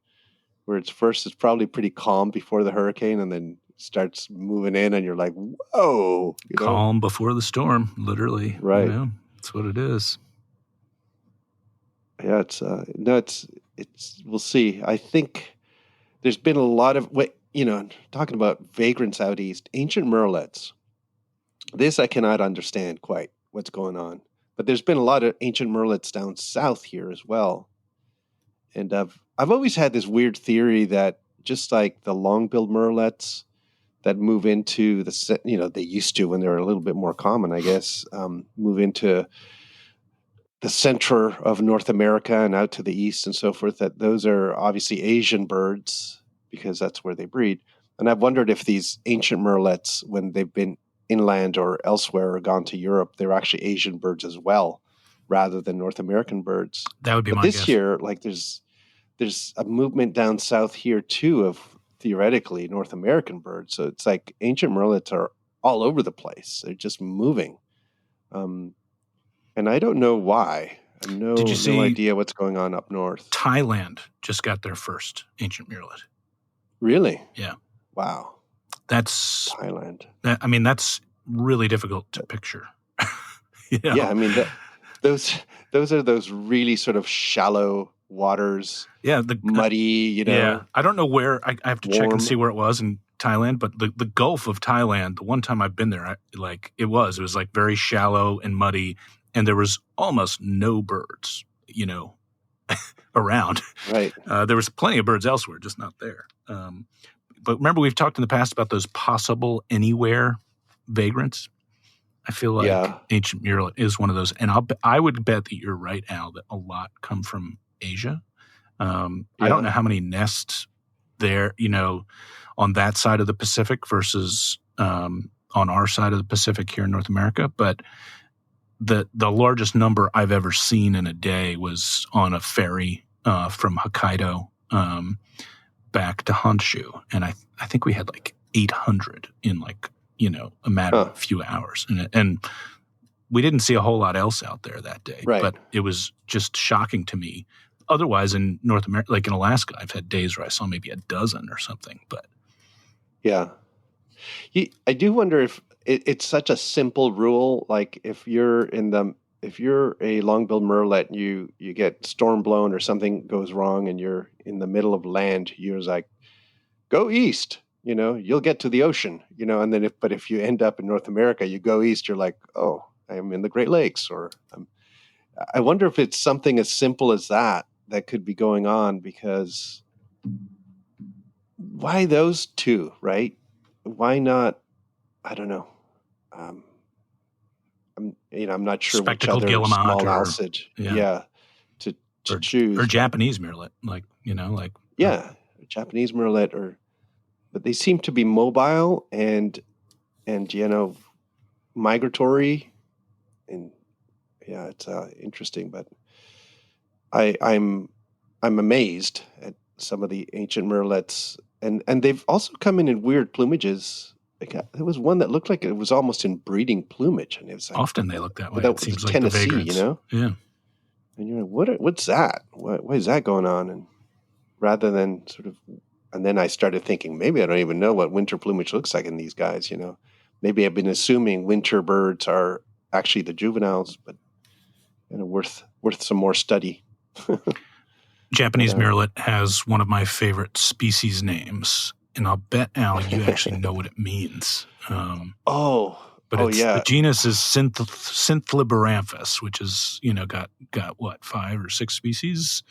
S3: where it's probably pretty calm before the hurricane, and then it starts moving in, and you're like, "Whoa!"
S2: Calm before the storm, literally.
S3: Right.
S2: That's what it is.
S3: Yeah, it's. We'll see. I think there's been a lot of talking about vagrants out east, ancient murrelets. This I cannot understand quite what's going on. But there's been a lot of ancient merlets down south here as well. And I've always had this weird theory that just like the long-billed merlets that move into they used to when they were a little bit more common, I guess, move into the center of North America and out to the east and so forth, that those are obviously Asian birds because that's where they breed. And I've wondered if these ancient merlets, when they've been inland or elsewhere or gone to Europe, they're actually Asian birds as well, rather than North American birds.
S2: That would be
S3: but
S2: my
S3: this
S2: guess.
S3: year, like there's a movement down south here too of theoretically North American birds. So it's like ancient merlets are all over the place. They're just moving. And I don't know why. I have no idea what's going on up north.
S2: Thailand just got their first ancient murrelet.
S3: Really?
S2: Yeah.
S3: Wow.
S2: That's
S3: Thailand.
S2: That's really difficult to picture.
S3: Yeah, I mean, those are those really sort of shallow waters.
S2: Yeah,
S3: muddy.
S2: Yeah, I don't know where. I have to check and see where it was in Thailand, but the Gulf of Thailand. The one time I've been there, it was like very shallow and muddy, and there was almost no birds, around.
S3: Right.
S2: There was plenty of birds elsewhere, just not there. But remember, we've talked in the past about those possible anywhere vagrants. I feel like ancient murrelet is one of those, and I would bet that you're right, Al, that a lot come from Asia. I don't know how many nests there, on that side of the Pacific versus on our side of the Pacific here in North America, but the largest number I've ever seen in a day was on a ferry from Hokkaido back to Honshu, and I think we had like 800 in a matter of a few hours, and we didn't see a whole lot else out there that day.
S3: Right.
S2: But it was just shocking to me. Otherwise, in North America, like in Alaska, I've had days where I saw maybe a dozen or something. But
S3: yeah, I do wonder if it's such a simple rule. Like if you're a long-billed murrelet, you get storm blown or something goes wrong, and you're in the middle of land, you're like, go east. You'll get to the ocean. And then if you end up in North America, you go east, you're like, oh, I'm in the Great Lakes, or I wonder if it's something as simple as that could be going on, because why those two, right? Why not? I don't know. I'm not sure
S2: spectacled
S3: which other
S2: guillemot
S3: small
S2: or,
S3: alcid, to choose.
S2: Or Japanese murrelet,
S3: Japanese murrelet, but they seem to be mobile and migratory, and it's interesting. But I'm amazed at some of the ancient murrelets, and they've also come in weird plumages. Like, there was one that looked like it was almost in breeding plumage, and it was like,
S2: often they look that way.
S3: It
S2: seems
S3: like
S2: Tennessee,
S3: the vagrants.
S2: Yeah.
S3: And you're like, what's that? What is that going on? And rather than and then I started thinking, maybe I don't even know what winter plumage looks like in these guys. Maybe I've been assuming winter birds are actually the juveniles, but worth some more study.
S2: Japanese murrelet has one of my favorite species names, and I'll bet, Al, you actually know what it means. The genus is Synthliberamphus, which is, got what, 5 or 6 species?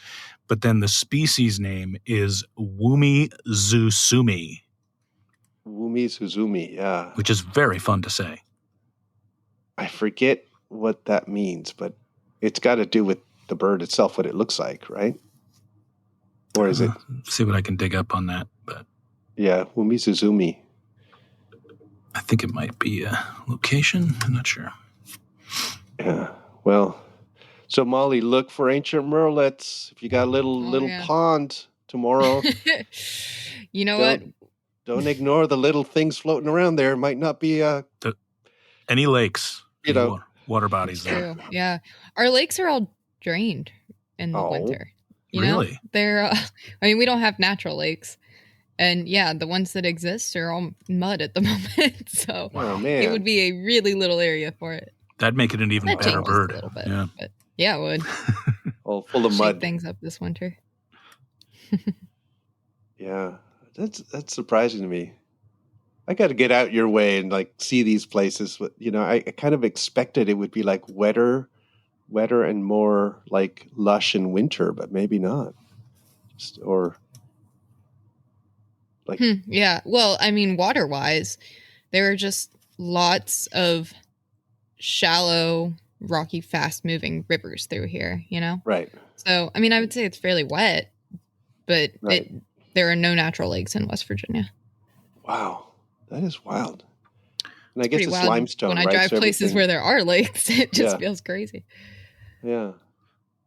S2: But then the species name is Wumizuzumi.
S3: Wumizuzumi, yeah.
S2: Which is very fun to say.
S3: I forget what that means, but it's got to do with the bird itself, what it looks like, right? Or is it?
S2: See what I can dig up on that. But
S3: yeah, Wumizuzumi.
S2: I think it might be a location. I'm not sure.
S3: Yeah. Well, so Molly, look for ancient murrelets. If you got a little pond tomorrow,
S1: you know what?
S3: Don't ignore the little things floating around there. It might not be
S2: any lakes, water bodies there.
S1: True. Yeah, our lakes are all drained in the winter.
S2: Really?
S1: They're. We don't have natural lakes. And the ones that exist are all mud at the moment. So it would be a really little area for it.
S2: That'd make it an even better bird.
S1: A little bit, but it would.
S3: Full of mud.
S1: Shake things up this winter.
S3: Yeah, that's surprising to me. I got to get out your way and like see these places. But, I kind of expected it would be like wetter and more like lush in winter, but maybe not. Or like,
S1: Yeah. Well, I mean, water-wise, there are just lots of shallow, rocky, fast-moving rivers through here,
S3: right.
S1: So, I mean, I would say it's fairly wet, but
S3: Right.
S1: there are no natural lakes in West Virginia.
S3: Wow. That is wild. And I
S1: It's
S3: guess
S1: pretty
S3: it's
S1: wild.
S3: limestone,
S1: When I
S3: right?
S1: drive
S3: So
S1: places where there are lakes, it just
S3: Yeah.
S1: feels crazy.
S3: Yeah.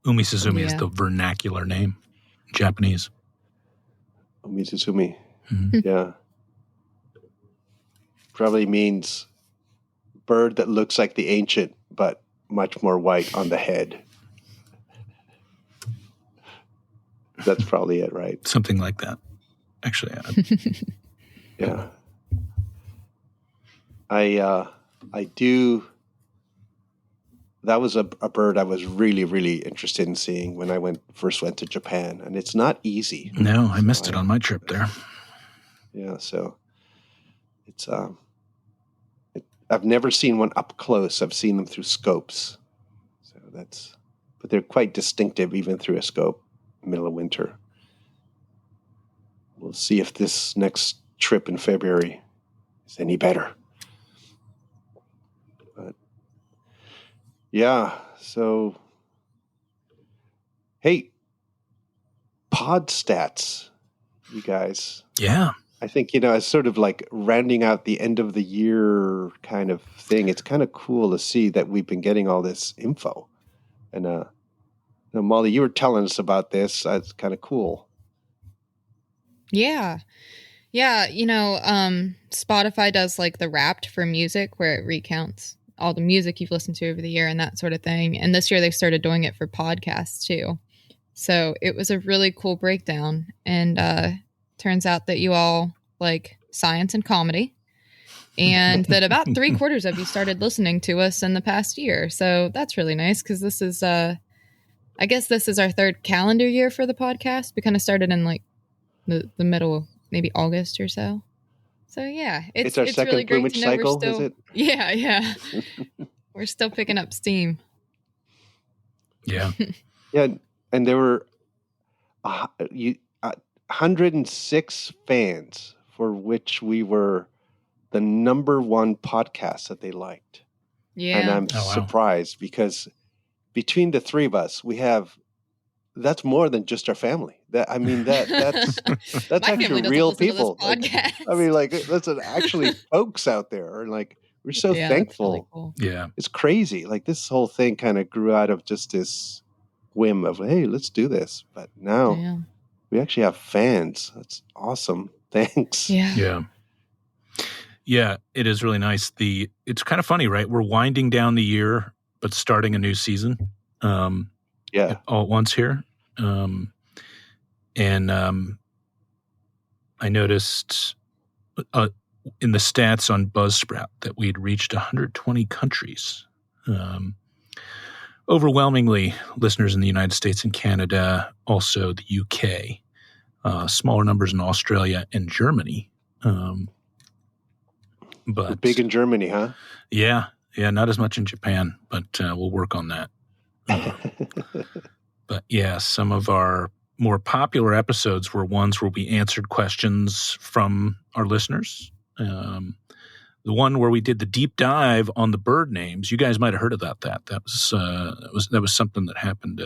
S2: Umizuzumi is
S1: Yeah.
S2: the vernacular name in Japanese.
S3: Umizuzumi.
S2: Mhm.
S3: Yeah. Probably means bird that looks like the ancient, but much more white on the head. That's probably it, right?
S2: Something like that. Actually,
S3: Yeah. I do. That was a bird I was really, really interested in seeing when I first went to Japan, and it's not easy.
S2: no, I missed it on my trip there.
S3: Yeah, so it's I've never seen one up close. I've seen them through scopes, but they're quite distinctive even through a scope. Middle of winter. We'll see if this next trip in February is any better. But yeah, so hey, pod stats, you guys.
S2: Yeah.
S3: I think, it's sort of like rounding out the end of the year kind of thing. It's kind of cool to see that we've been getting all this info. And Molly, you were telling us about this. It's kind of cool.
S1: Yeah. Yeah. Spotify does like the Wrapped for music where it recounts all the music you've listened to over the year and that sort of thing. And this year they started doing it for podcasts too. So it was a really cool breakdown. And turns out that you all like science and comedy. And that about 3/4 of you started listening to us in the past year. So that's really nice because this is, I guess this is our third calendar year for the podcast. We kind of started in like the middle, maybe August or so. So yeah,
S3: It's our second
S1: really great
S3: plumage
S1: to know
S3: cycle,
S1: we're still,
S3: is it?
S1: Yeah. We're still picking up steam.
S2: Yeah.
S3: Yeah, and there were 106 fans for which we were the number one podcast that they liked.
S1: Yeah.
S3: And I'm
S2: Oh, wow.
S3: surprised because between the three of us, that's more than just our family. That's
S1: My
S3: actually
S1: family doesn't
S3: real
S1: listen to this
S3: people.
S1: podcast.
S3: That's actually folks out there. And like, we're so
S1: Yeah, that's
S3: thankful.
S1: really cool.
S2: Yeah.
S3: It's crazy. Like this whole thing kind of grew out of just this whim of, hey, let's do this. But now
S1: Yeah.
S3: we actually have fans. That's awesome. Thanks.
S1: Yeah.
S2: Yeah. Yeah, it is really nice. It's kind of funny, right? We're winding down the year, but starting a new season.
S3: Yeah.
S2: All at once here. I noticed in the stats on Buzzsprout that we'd reached 120 countries. Overwhelmingly listeners in the United States and Canada, also the UK, smaller numbers in Australia and Germany. But
S3: We're big in Germany, huh?
S2: Yeah, not as much in Japan, but we'll work on that. But yeah, some of our more popular episodes were ones where we answered questions from our listeners. The one where we did the deep dive on the bird names, you guys might have heard about that. That was something that happened.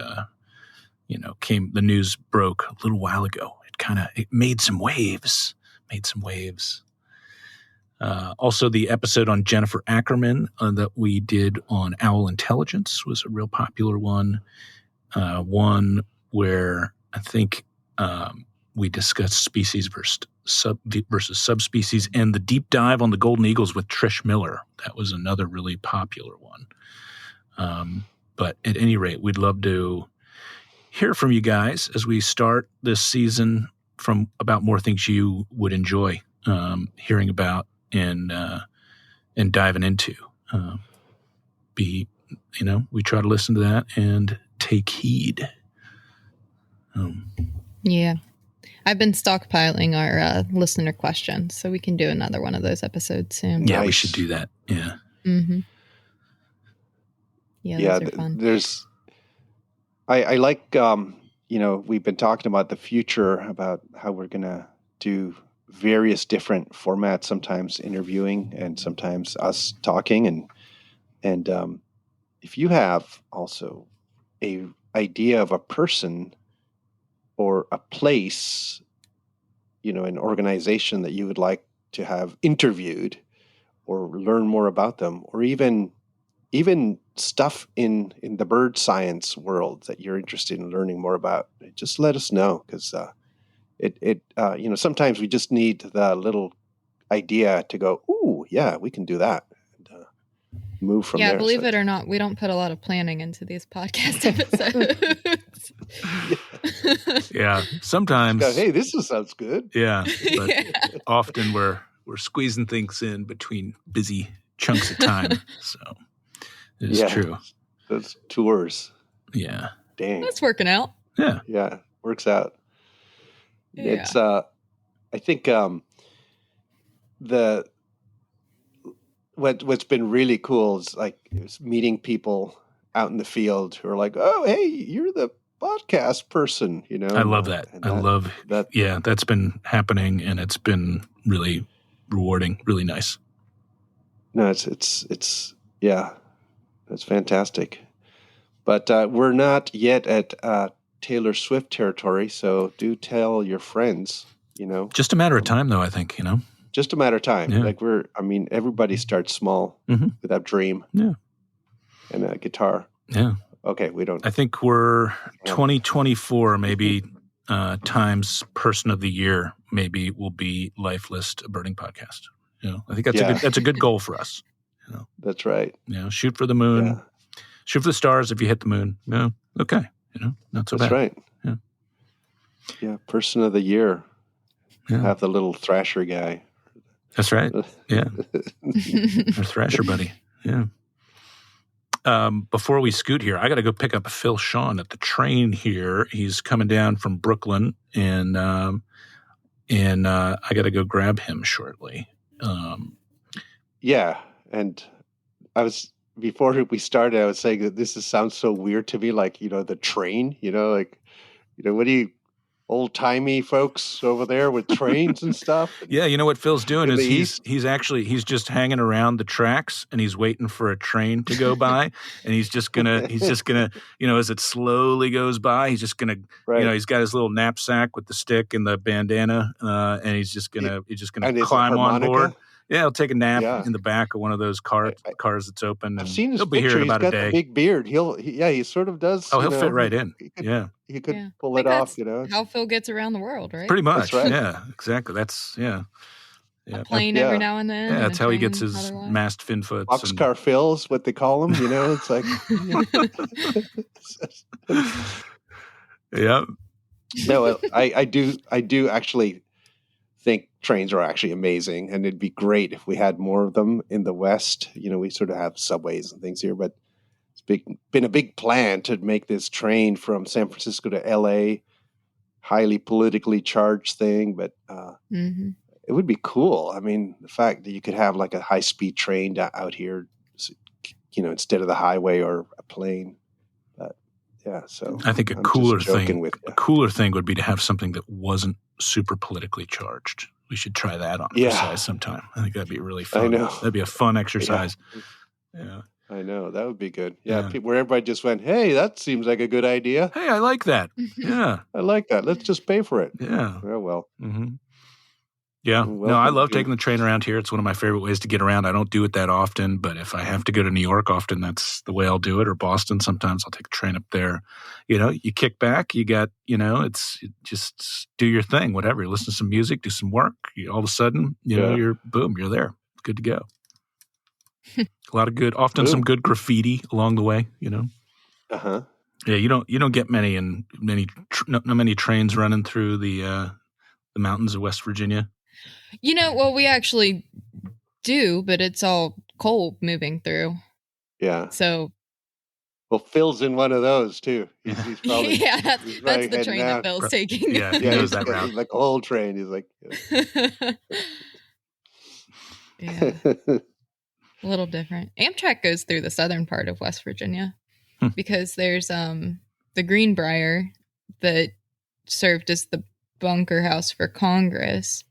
S2: The news broke a little while ago. It made some waves. Also, the episode on Jennifer Ackerman that we did on owl intelligence was a real popular one. One where I think we discussed species versus subspecies, and the deep dive on the golden eagles with Trish Miller. That was another really popular one. But at any rate, we'd love to hear from you guys as we start this season about more things you would enjoy hearing about and diving into. We try to listen to that and take heed.
S1: Yeah. I've been stockpiling our listener questions, so we can do another one of those episodes soon.
S2: Yeah, we
S3: Nice.
S2: should do that. Yeah.
S1: Mm-hmm. Yeah, those are fun.
S3: There's, I like, we've been talking about the future, about how we're going to do various different formats, sometimes interviewing and sometimes us talking. And if you have also a idea of a person or a place, an organization that you would like to have interviewed or learn more about them, or even stuff in the bird science world that you're interested in learning more about, just let us know, because sometimes we just need the little idea to go, ooh, yeah, we can do that, and move from there.
S1: Believe it or not, we don't put a lot of planning into these podcast episodes.
S2: Yeah, sometimes.
S3: Go, hey, this sounds good.
S2: Yeah, but often we're squeezing things in between busy chunks of time. So it is true.
S3: Those tours.
S2: Yeah.
S3: Dang.
S1: That's working out.
S2: Yeah.
S3: Yeah, works out.
S1: Yeah.
S3: It's I think what's been really cool is meeting people out in the field who are like, oh, hey, you're the podcast person,
S2: I love that. I love that. Yeah, that's been happening, and it's been really rewarding, really nice.
S3: No, it's yeah, that's fantastic. But we're not yet at Taylor Swift territory, so do tell your friends,
S2: Just a matter of time, though, I think,
S3: Just a matter of time.
S2: Yeah.
S3: Everybody starts small with that dream.
S2: Yeah.
S3: And a guitar.
S2: Yeah.
S3: Okay, we don't.
S2: I think we're 2024, maybe Times Person of the Year, maybe will be Life List, a birding podcast. I think that's a good goal for us.
S3: That's right.
S2: Shoot for the moon. Yeah. Shoot for the stars if you hit the moon. No, okay. Not so bad.
S3: That's right.
S2: Yeah.
S3: Yeah, Person of the Year. Yeah. Have the little Thrasher guy.
S2: That's right. Yeah. Our Thrasher buddy. Yeah. Before we scoot here, I got to go pick up Phil Shawn at the train here. He's coming down from Brooklyn, and I got to go grab him shortly.
S3: Yeah, and before we started, I was saying that this sounds so weird to me, like the train. What do you? Old-timey folks over there with trains and stuff.
S2: Yeah, you know what Phil's doing is he's just hanging around the tracks, and he's waiting for a train to go by, and he's just gonna as it slowly goes by, he's just gonna he's got his little knapsack with the stick and the bandana, and he's just gonna climb on board. Yeah, he'll take a nap in the back of one of those cars that's open.
S3: I've seen his
S2: he'll be
S3: picture.
S2: Here in about
S3: he's got
S2: a day.
S3: The big beard. He sort of does.
S2: Oh, he'll fit right in.
S3: He could pull it off.
S1: How Phil gets around the world, right?
S2: Pretty much.
S3: That's right.
S2: Yeah, exactly. That's
S1: a plane every now and then.
S2: Yeah, that's how he gets his masked fin foots.
S3: Boxcar Phil's what they call him. It's like.
S2: Yeah.
S3: No, I do actually think trains are actually amazing, and it'd be great if we had more of them in the West. We sort of have subways and things here, but it's been a big plan to make this train from San Francisco to LA, highly politically charged thing, but it would be cool. I mean, the fact that you could have like a high-speed train out here, instead of the highway or a plane. But yeah, so
S2: I think a cooler thing would be to have something that wasn't super politically charged. We should try that on exercise sometime. I think that'd be really fun.
S3: I know.
S2: That'd be a fun exercise. Yeah.
S3: I know. That would be good. Yeah. Where everybody just went, hey, that seems like a good idea.
S2: Hey, I like that. Yeah.
S3: I like that. Let's just pay for it.
S2: Yeah.
S3: Oh, well.
S2: Mm-hmm. Yeah. No, I love taking the train around here. It's one of my favorite ways to get around. I don't do it that often, but if I have to go to New York often, that's the way I'll do it. Or Boston, sometimes I'll take a train up there. You kick back, you got, it's just do your thing, whatever. You listen to some music, do some work. All of a sudden, you're there. Good to go. A lot of some good graffiti along the way,
S3: Uh-huh.
S2: Yeah, you don't get not many trains running through the mountains of West Virginia.
S1: Well, we actually do, but it's all coal moving through.
S3: Yeah.
S1: So
S3: Well, Phil's in one of those too. He's probably
S1: Yeah,
S3: he's
S1: that's
S3: probably
S1: the
S3: heading
S1: train
S3: down.
S1: that Bill's taking.
S2: Yeah, he
S3: Yeah,
S2: knows
S3: he's
S2: that
S3: got
S2: route.
S3: like a whole train. He's like,
S1: Yeah, a little different. Amtrak goes through the southern part of West Virginia because there's the Greenbrier that served as the bunker house for Congress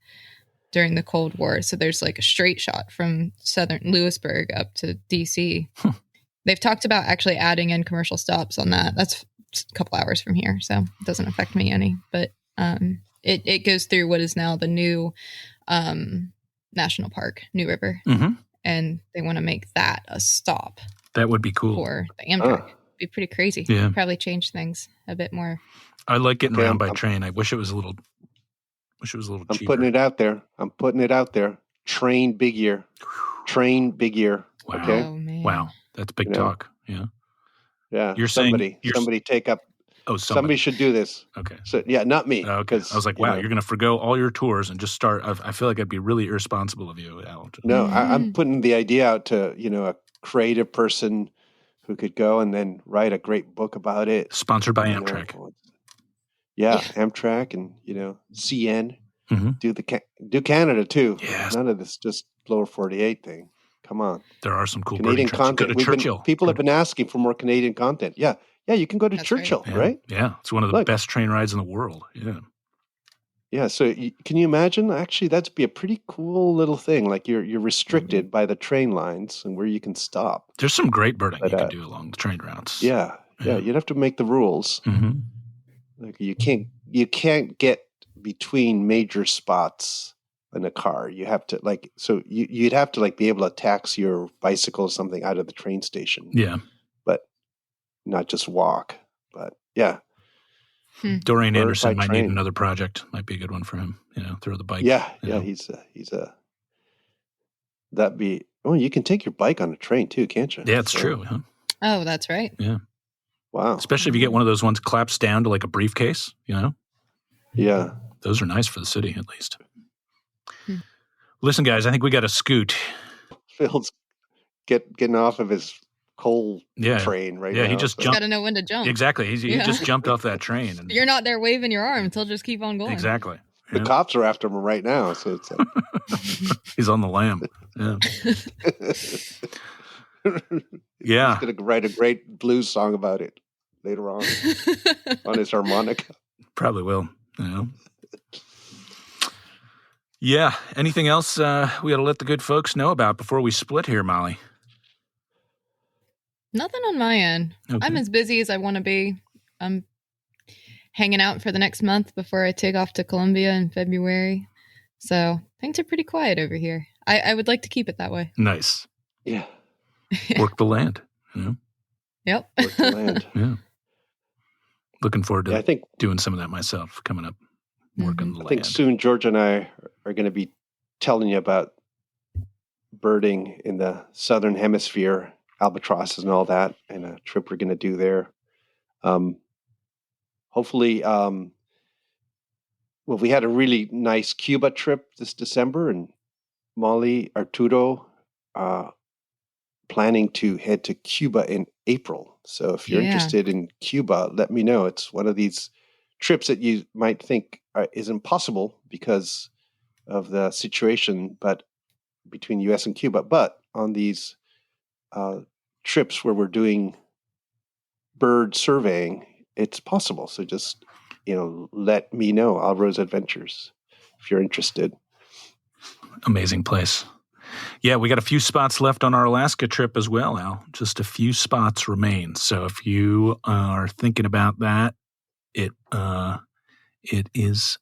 S1: during the Cold War. So there's like a straight shot from southern Lewisburg up to DC. They've talked about actually adding in commercial stops on that. That's a couple hours from here, so it doesn't affect me any. But it goes through what is now the new national park, New River, and they want to make that a stop.
S2: That would be cool
S1: for the Amtrak. It'd be pretty crazy.
S2: Yeah,
S1: probably change things a bit more.
S2: I like getting around by train. I wish it was a little. Cheaper.
S3: I'm putting it out there. Train big year.
S2: Wow.
S3: Okay.
S1: Oh, man.
S2: Wow. That's big talk. Yeah.
S3: Yeah.
S2: You're
S3: somebody take up.
S2: Oh,
S3: somebody should do this.
S2: Okay.
S3: So yeah, not me.
S2: Okay. I was like, wow, you're going to forgo all your tours and just start. I feel like I'd be really irresponsible of you, Al.
S3: No, I'm putting the idea out to a creative person who could go and then write a great book about it.
S2: Sponsored by Amtrak.
S3: Yeah, Amtrak and CN.
S2: Mm-hmm.
S3: Do Canada too.
S2: Yes.
S3: None of this just lower 48 thing. Come on.
S2: There are some cool
S3: Canadian content.
S2: Go to Churchill.
S3: People have been asking for more Canadian content. Yeah, you can go to Churchill, right?
S2: Yeah, it's one of the best train rides in the world. Yeah.
S3: Yeah, so can you imagine? Actually, that'd be a pretty cool little thing. Like you're restricted by the train lines and where you can stop.
S2: There's some great birding you can do along the train routes.
S3: Yeah. You'd have to make the rules.
S2: Mm-hmm.
S3: Like you can't get between major spots in a car. You have to you'd have to be able to taxi your bicycle or something out of the train station.
S2: Yeah,
S3: but not just walk. But yeah.
S2: Dorian Anderson might need another project. Might be a good one for him. Throw the bike.
S3: Yeah. He's that'd be. Oh, you can take your bike on a train too, can't you?
S2: Yeah, it's true. Huh?
S1: Oh, that's right.
S2: Yeah.
S3: Wow.
S2: Especially if you get one of those ones claps down to like a briefcase.
S3: Yeah.
S2: Those are nice for the city, at least. Listen, guys, I think we got to scoot.
S3: Phil's getting off of his coal train right now.
S2: Yeah, he just jumped.
S1: Got to know when to jump.
S2: Exactly. He just jumped off that train. And
S1: you're not there waving your arms. He'll just keep on going.
S2: Exactly.
S3: The cops are after him right now, so it's like...
S2: He's on the lam. Yeah. Yeah.
S3: He's going to write a great blues song about it later on his harmonica.
S2: Probably will. Yeah. Anything else we got to let the good folks know about before we split here, Molly?
S1: Nothing on my end.
S2: Okay.
S1: I'm as busy as I want to be. I'm hanging out for the next month before I take off to Colombia in February. So things are pretty quiet over here. I would like to keep it that way.
S2: Nice.
S3: Yeah.
S2: Work the land.
S1: Yep.
S3: Work the land.
S2: Yeah. Looking forward to
S3: I think
S2: doing some of that myself coming up. Working the land.
S3: I think soon George and I are going to be telling you about birding in the southern hemisphere, albatrosses and all that, and a trip we're going to do there. Hopefully, we had a really nice Cuba trip this December, and Molly, Arturo, planning to head to Cuba in April. So if you're interested in Cuba, let me know. It's one of these trips that you might think is impossible because of the situation, but between U.S. and Cuba. But on these trips where we're doing bird surveying, it's possible. So just let me know. Alrose Adventures, if you're interested.
S2: Amazing place. Yeah, we got a few spots left on our Alaska trip as well, Al. Just a few spots remain. So if you are thinking about that, it is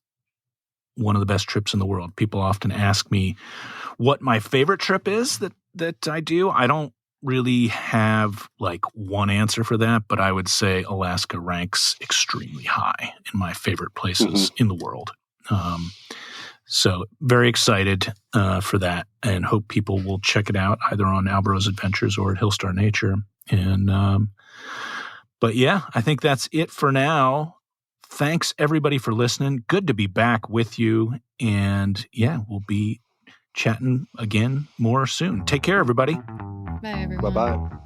S2: one of the best trips in the world. People often ask me what my favorite trip is that I do. I don't really have like one answer for that, but I would say Alaska ranks extremely high in my favorite places in the world. So very excited for that, and hope people will check it out either on Albrose Adventures or at Hillstar Nature. And but yeah, I think that's it for now. Thanks everybody for listening. Good to be back with you, and yeah, we'll be chatting again more soon. Take care, everybody.
S1: Bye, everyone.
S3: Bye-bye.